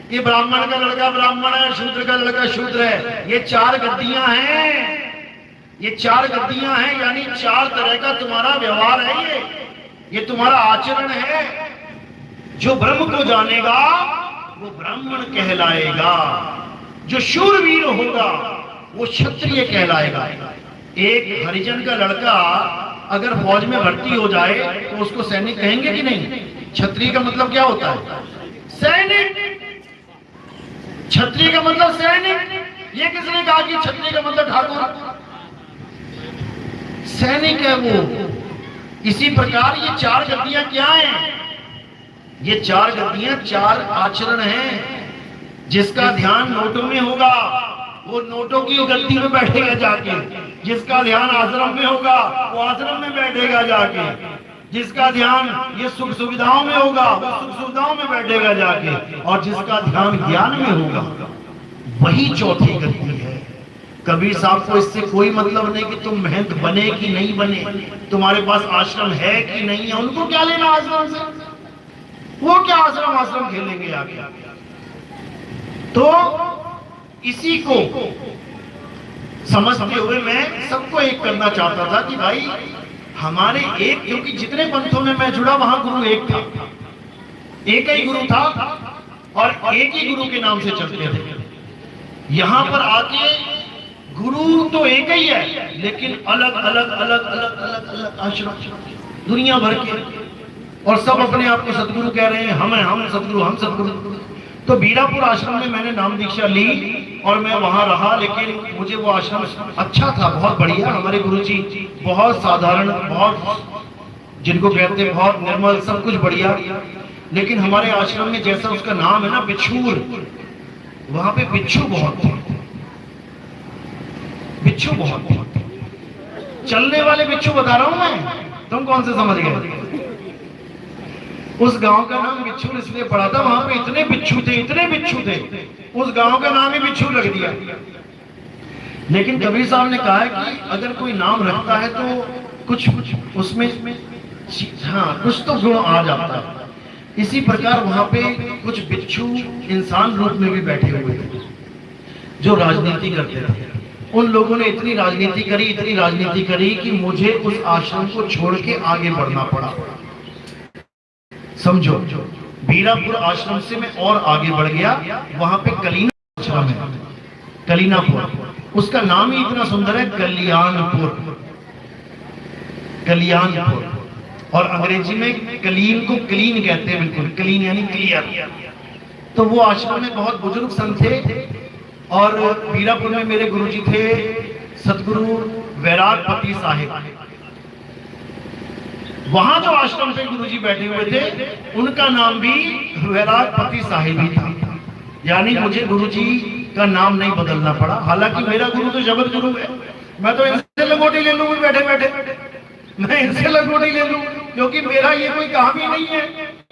कि ब्राह्मण का लड़का ब्राह्मण है, शूद्र का लड़का शूद्र है। ये 4 गद्दियां हैं। ये 4 गद्दियां हैं, यानी 4 तरह का तुम्हारा व्यवहार है। ये तुम्हारा आचरण है। जो ब्रह्म को जानेगा वो ब्राह्मण कहलाएगा। जो शूरवीर होगा वो क्षत्रिय कहलाएगा। एक हरिजन का लड़का अगर फौज में भर्ती हो जाए तो उसको सैनिक कहेंगे कि नहीं? क्षत्रिय का मतलब क्या होता है? सैनिक। क्षत्रिय का मतलब सैनिक। ये किसने कहा कि क्षत्रिय का मतलब ठाकुर? सैनिक है वो। इसी प्रकार ये 4 गद्दियां क्या हैं? ये 4 गद्दियां 4 आचरण हैं। जिसका ध्यान नोटों में होगा वो नोटों की गद्दी में बैठेगा जाके। जिसका ध्यान आश्रम में होगा वो आश्रम में बैठेगा जाके। जिसका ध्यान ये सुख सुविधाओं में होगा वो सुख सुविधाओं में बैठेगा जाके। और जिसका ध्यान ज्ञान में होगा वही चौथी गद्दी है। कबीर साहब को इससे कोई मतलब नहीं कि तुम महंत बने कि नहीं बने, तुम्हारे पास आश्रम है कि नहीं है। उनको क्या लेना आश्रम से? वो क्या आश्रम खेलेंगे आगे। तो इसी को समझते हुए मैं सबको एक करना चाहता था कि भाई हमारे एक, क्योंकि जितने पंथों में मैं जुड़ा वहां गुरु एक था, एक ही गुरु था और एक ही गुरु के नाम से चलते थे। यहां पर आके गुरु तो एक ही है, लेकिन अलग अलग अलग अलग अलग अलग आश्रम दुनिया भर के, और सब अपने आप को सदगुरु कह रहे हैं। हम सदगुरु, हम सदगुरु। तो बीरापुर आश्रम में मैंने नाम दीक्षा ली और मैं वहां रहा, लेकिन मुझे वो आश्रम अच्छा था, बहुत बढ़िया। हमारे गुरुजी बहुत साधारण, बहुत जिनको कहते हैं बहुत निर्मल, सब कुछ बढ़िया। लेकिन हमारे आश्रम में जैसा उसका नाम है ना, बिच्छूर, वहां पे बिच्छू बहुत थे। बिच्छू बहुत थे, चलने वाले बिच्छू बता रहा हूं मैं, तुम कौन से समझ गए? उस गांव का नाम बिच्छू इसलिए पड़ा था, वहां पे इतने बिच्छू थे, इतने बिच्छू थे, उस गांव का नाम ही बिच्छू रख दिया। लेकिन कबीर साहब ने कहा है कि अगर कोई नाम रखता है तो कुछ उसमें हाँ कुछ तो गुण आ जाता है। इसी प्रकार वहां पे कुछ बिच्छू इंसान रूप में भी बैठे हुए थे जो राजनीति करते थे। उन लोगों ने इतनी राजनीति करी कि मुझे उस आश्रम को छोड़ के आगे बढ़ना पड़ा। समझो, बीरापुर आश्रम से मैं और आगे बढ़ गया। वहां पे कलीना आश्रम है, कलीनापुर, उसका नाम ही इतना सुंदर है, कल्याणपुर। कल्याणपुर, और अंग्रेजी में कलीन को क्लीन कहते हैं, बिल्कुल क्लीन यानी क्लियर। तो वो आश्रम में बहुत बुजुर्ग संत थे, और बीरापुर में मेरे गुरुजी थे सतगुरु वैरागपति साहिब। वहां जो आश्रम पे गुरुजी बैठे हुए थे उनका नाम भी वैरागपति साहिब ही था। यानी मुझे गुरुजी का नाम नहीं बदलना पड़ा। हालांकि मेरा गुरु तो जबर गुरु है, मैं तो इनसे लंगोटी ले लूं बैठे बैठे, मैं इनसे लंगोटी ले लूं, क्योंकि मेरा ये कोई काम ही नहीं है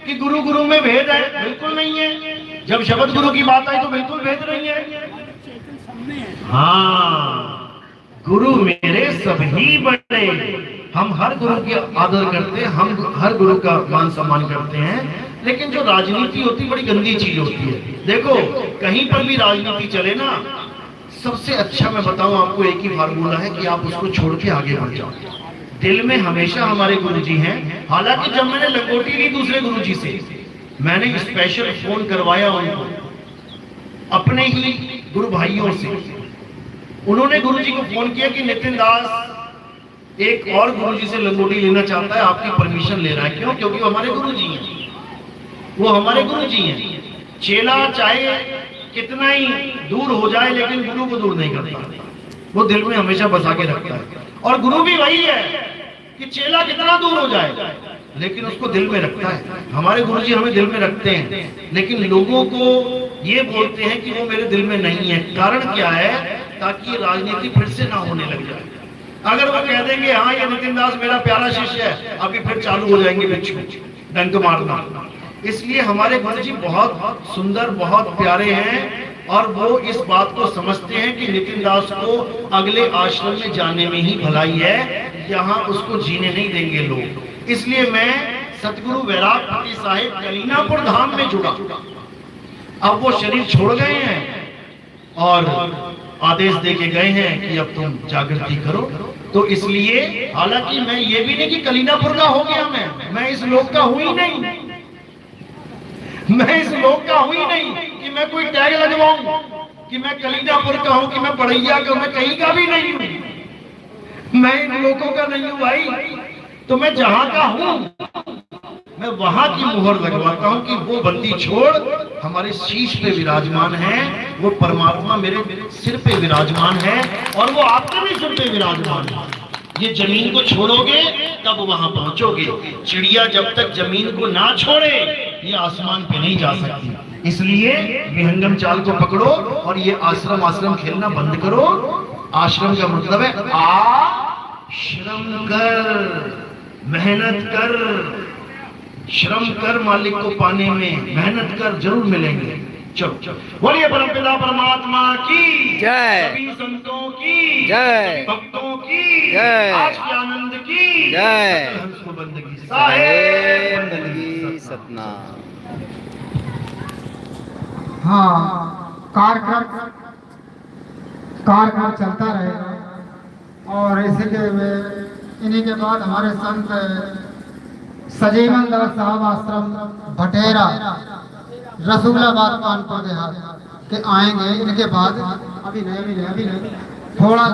कि गुरु गुरु में भेद है, बिल्कुल नहीं है। जब शब्द गुरु की बात आई तो बिल्कुल भेद नहीं है। हाँ, गुरु मेरे सभी बड़े। हम हर गुरु की आदर करते हैं, हम हर गुरु का मान सम्मान करते हैं, लेकिन जो राजनीति होती है बड़ी गंदी चीज होती है। देखो, कहीं पर भी राजनीति चले ना, सबसे अच्छा मैं बताऊं आपको एक ही फार्मूला है कि आप उसको छोड़ के आगे बढ़ जाओ। दिल में हमेशा हमारे गुरुजी हैं। हालांकि जब मैंने लंगोटी ली दूसरे गुरुजी से, मैंने स्पेशल फोन करवाया उनको, अपने ही गुरु भाइयों से। उन्होंने गुरुजी को फोन किया कि नितिन दास एक और गुरुजी से लंगोटी लेना चाहता है, आपकी परमिशन ले रहा है। क्यों? क्योंकि वो हमारे गुरुजी हैं, वो हमारे गुरुजी हैं। चेला चाहे कितना ही दूर हो जाए लेकिन गुरु को दूर नहीं करता, वो दिल में हमेशा बसा के रखता है। और गुरु भी वही है कि चेला कितना दूर हो जाए लेकिन उसको दिल में रखता है। हमारे गुरुजी हमें दिल में रखते हैं, लेकिन लोगों को ये बोलते हैं कि वो मेरे दिल में नहीं है। कारण क्या है? ताकि राजनीति फिर से ना होने लग जाए। अगर वो कह देंगे हाँ ये नितिन दास मेरा प्यारा शिष्य है, अभी फिर चालू हो जाएंगे बिच्छू डंक मारना। इसलिए हमारे गुरुजी बहुत सुंदर, बहुत प्यारे हैं, और वो इस बात को समझते हैं कि नितिन दास को अगले आश्रम में जाने में ही भलाई है, यहाँ उसको जीने नहीं देंगे लोग। इसलिए मैं सतगुरु वैरागपति साहिब कलीनापुर धाम में जुड़ा। अब वो शरीर छोड़ गए हैं और आदेश दे के गए हैं कि अब तुम जागृति करो। तो इसलिए, हालांकि मैं ये भी नहीं कि कलीनापुर का हो गया, मैं इस लोक का हूं ही नहीं, मैं इस लोक का हूं ही नहीं कि मैं कोई टैग लगवाऊं कि मैं कलीनापुर का हूं, कि मैं बड़ैया का, मैं कहीं का भी नहीं हूं। मैं इन लोगों का नहीं हूं भाई। तो मैं जहां का हूं, मैं वहां की मुहर लगवाता हूं कि वो बंदी छोड़ हमारे शीश पे विराजमान है, वो परमात्मा मेरे सिर पे विराजमान है, और वो आपके भी सिर पे विराजमान है। ये जमीन को छोड़ोगे तब वहां पहुंचोगे। चिड़िया जब तक जमीन को ना छोड़े ये आसमान पे नहीं जा सकती। इसलिए विहंगम चाल को पकड़ो और ये आश्रम खेलना बंद करो। आश्रम का मतलब है आश्रम कर, मेहनत कर, श्रम कर, मालिक को पाने में मेहनत कर, जरूर मिलेंगे। चलो बोलिए परमपिता परमात्मा की जय, सभी संतों की जय, भक्तों की जय, आज के आनंद की जय, हंसो बंदगी साहेब बंदगी सतनाम। हाँ, कार्यक्रम चलता रहेगा। और इसी के इन्हीं के बाद हमारे संत सजीवन दास साहब आश्रम भटेरा रसूलाबाद कानपुर देहात के आएंगे। इनके बाद अभी नहीं थोड़ा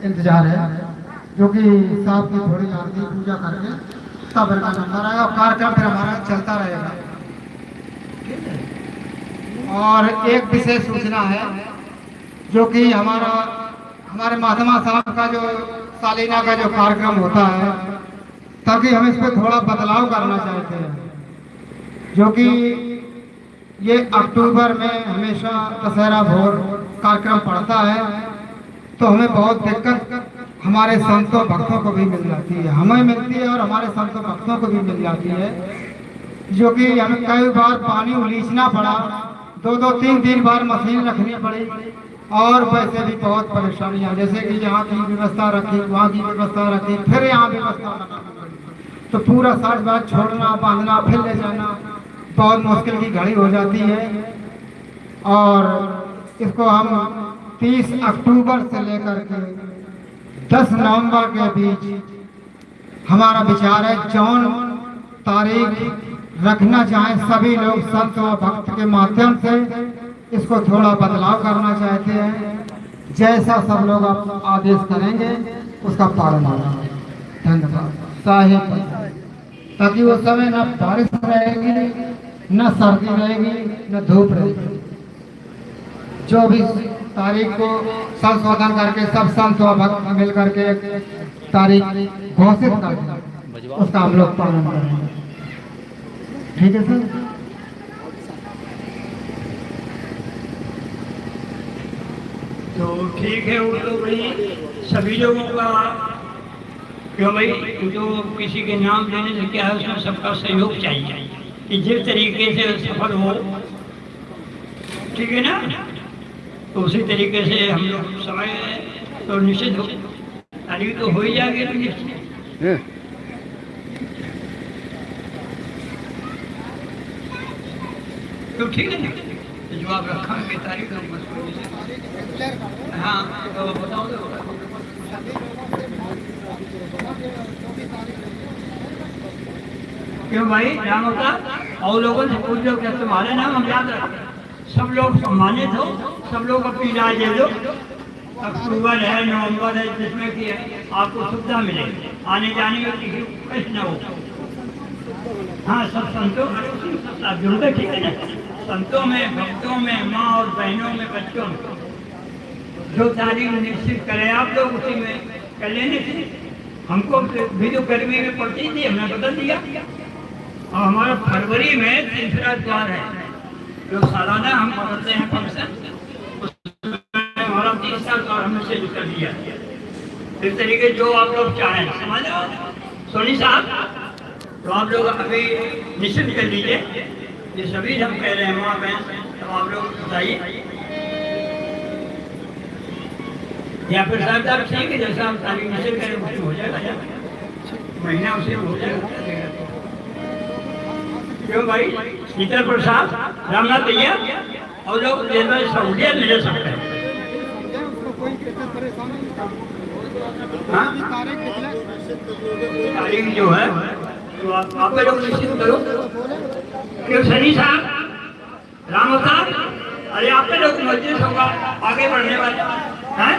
इंतजार है, जो कि साहब की थोड़ी आरती पूजा करके तब इनका नंबर आएगा और कार्यक्रम फिर हमारा चलता रहेगा। और एक विशेष सूचना है, जो कि हमारे महात्मा साहब का जो सालीना का जो कार्यक्रम होता है, ताकि हम इस पर थोड़ा बदलाव करना चाहते हैं। जो कि ये अक्टूबर में हमेशा दशहरा भोर कार्यक्रम पड़ता है, तो हमें बहुत दिक्कत हमारे संतों भक्तों को भी मिल जाती है, हमें मिलती है और हमारे संतों भक्तों को भी मिल जाती है। जो कि हमें कई बार पानी उलीचना पड़ा, 2-3 बार मशीन रखनी पड़ी, और वैसे भी बहुत परेशानियाँ, जैसे कि यहाँ की व्यवस्था रखी, वहाँ की व्यवस्था रखी, फिर यहाँ व्यवस्था रखी, तो पूरा 60 बार छोड़ना, बांधना, फिर ले जाना, बहुत मुश्किल की घड़ी हो जाती है। और इसको हम 30 अक्टूबर से लेकर के 10 नवंबर के बीच हमारा विचार है, जौन तारीख रखना चाहें सभी लोग संत और भक्त के माध्यम से इसको थोड़ा बदलाव करना चाहते हैं। जैसा सब लोग आप आदेश करेंगे उसका पालन होगा। धन्यवाद साहिब। ताकि वो समय न बारिश रहेगी, न सर्दी रहेगी, न धूप रहेगी। जो भी तारीख को संशोधन करके सब संत और भक्त मिल करके तारीख घोषित कर दें, उसका हम लोग पालन करेंगे। ठीक है सर। तो ठीक है, वो तो भाई सभी लोगों का, क्यों भाई, जो किसी के नाम लेने से क्या है, उसमें सबका सहयोग चाहिए कि जिस तरीके से सफल हो। ठीक है ना? तो उसी तरीके से हम लोग समय तो निश्चित हो, तारीख तो हो ही जाएगी तो निश्चित। तो ठीक है ना, तो जो आप रखा है तारीख हाँ तो बताओ तो। क्यों भाई नाम होता और लोगों से पूछ लो क्या तुम्हारे नाम हम याद रखते, सब लोग सम्मानित हो, सब लोग अपनी राय दे दो। अक्टूबर है, नवंबर है, जिसमें कि आपको सुविधा मिले, आने जाने में किसी को कष्ट न हो। हाँ सब संतों जुड़े, ठीक है ना, संतों में, भक्तों में, माँ और बहनों में, बच्चों में जो तारीख निश्चित करें आप लोग उसी में कर लेने से। हमको भी जो गर्मी में पड़ती थी हमने बदल दिया, और हमारा फरवरी में तीसरा द्वार है जो सालाना हम पकड़ते हैं फंक्शन, हमारा तीसरा द्वार हमने से कर दिया। इस तरीके जो आप लोग चाहें, समझ सोनी साहब, तो आप लोग अभी निश्चित कर लीजिए। ये सभी हम कह रहे हैं माँ बहन, तो आप लोग बताइए या फिर साहब साहब ठीक है, जैसा हम तारीख निश्चित करें उसमें हो जाएगा, महीना उसे हो जाएगा। क्यों भाई शीतल प्रसाद रामनाथ भैया और लोग सहूलियत मिल सकते हैं। तारीख जो है तो आप लोग निश्चित करो। क्यों सनी साहब, राम साहब, अरे आप लोग मजबूत होगा आगे बढ़ने वाले हैं।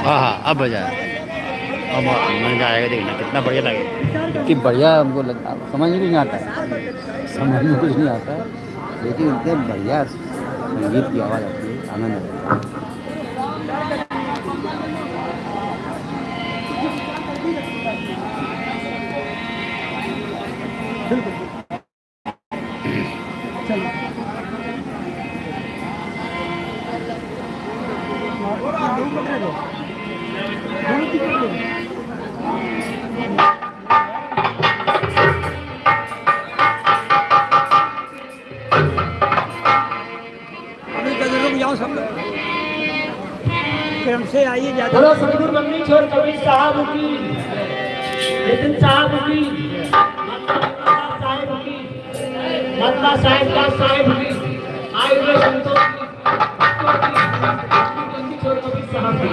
हाँ अब बजा, अब मन आएगा, देखना कितना बढ़िया लगेगा, कितनी बढ़िया हमको लगता। समझ में नहीं आता है, समझ में कुछ नहीं आता है, लेकिन इतने बढ़िया संगीत की आवाज़ आती है, आनंद आता है। से आइए जाते बोलो सतगुरु बंदी छोड़ कबीर साहब की, नितिन साहब की, साहब की, मत्ता साहब का साहब की, आए हुए संतों की, बंदी छोड़ कबीर साहब की।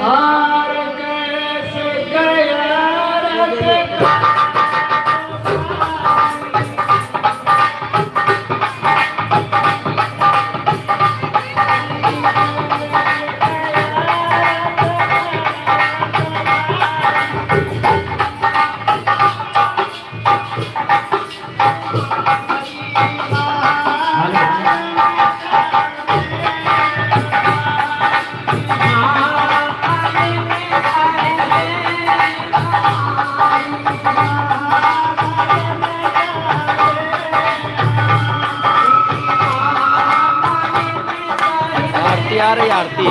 और कैसे गया आ रही आरती,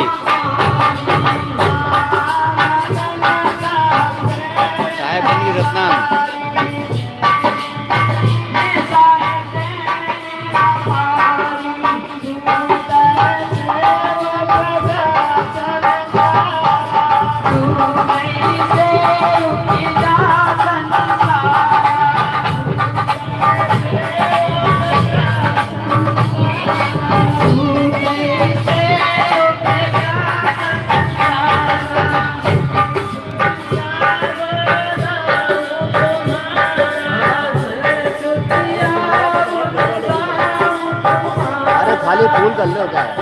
साहेब बंदी रत्ना। खाली फूल कर लो क्या है?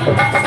Thank you.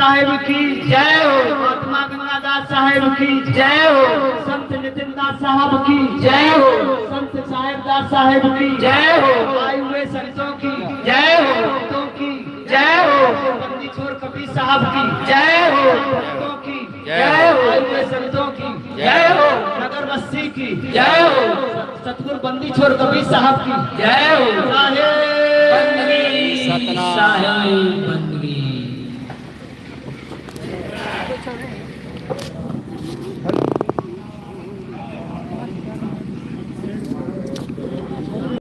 साहिब की जय हो, महात्मा गंगादास साहिब की जय हो, संत नितिन दास साहब की जय हो, संत साहिब दास साहिब की जय हो, आए हुए संतों की जय हो, संतों की जय हो, बंदी छोर कबीर साहब की जय हो, संतों की जय हो, आए हुए संतों की जय हो, नगर बस्ती की जय हो, सतगुरु बंदी छोर कबीर साहब की जय हो, साहेब बंदगी, साहेब बंदगी।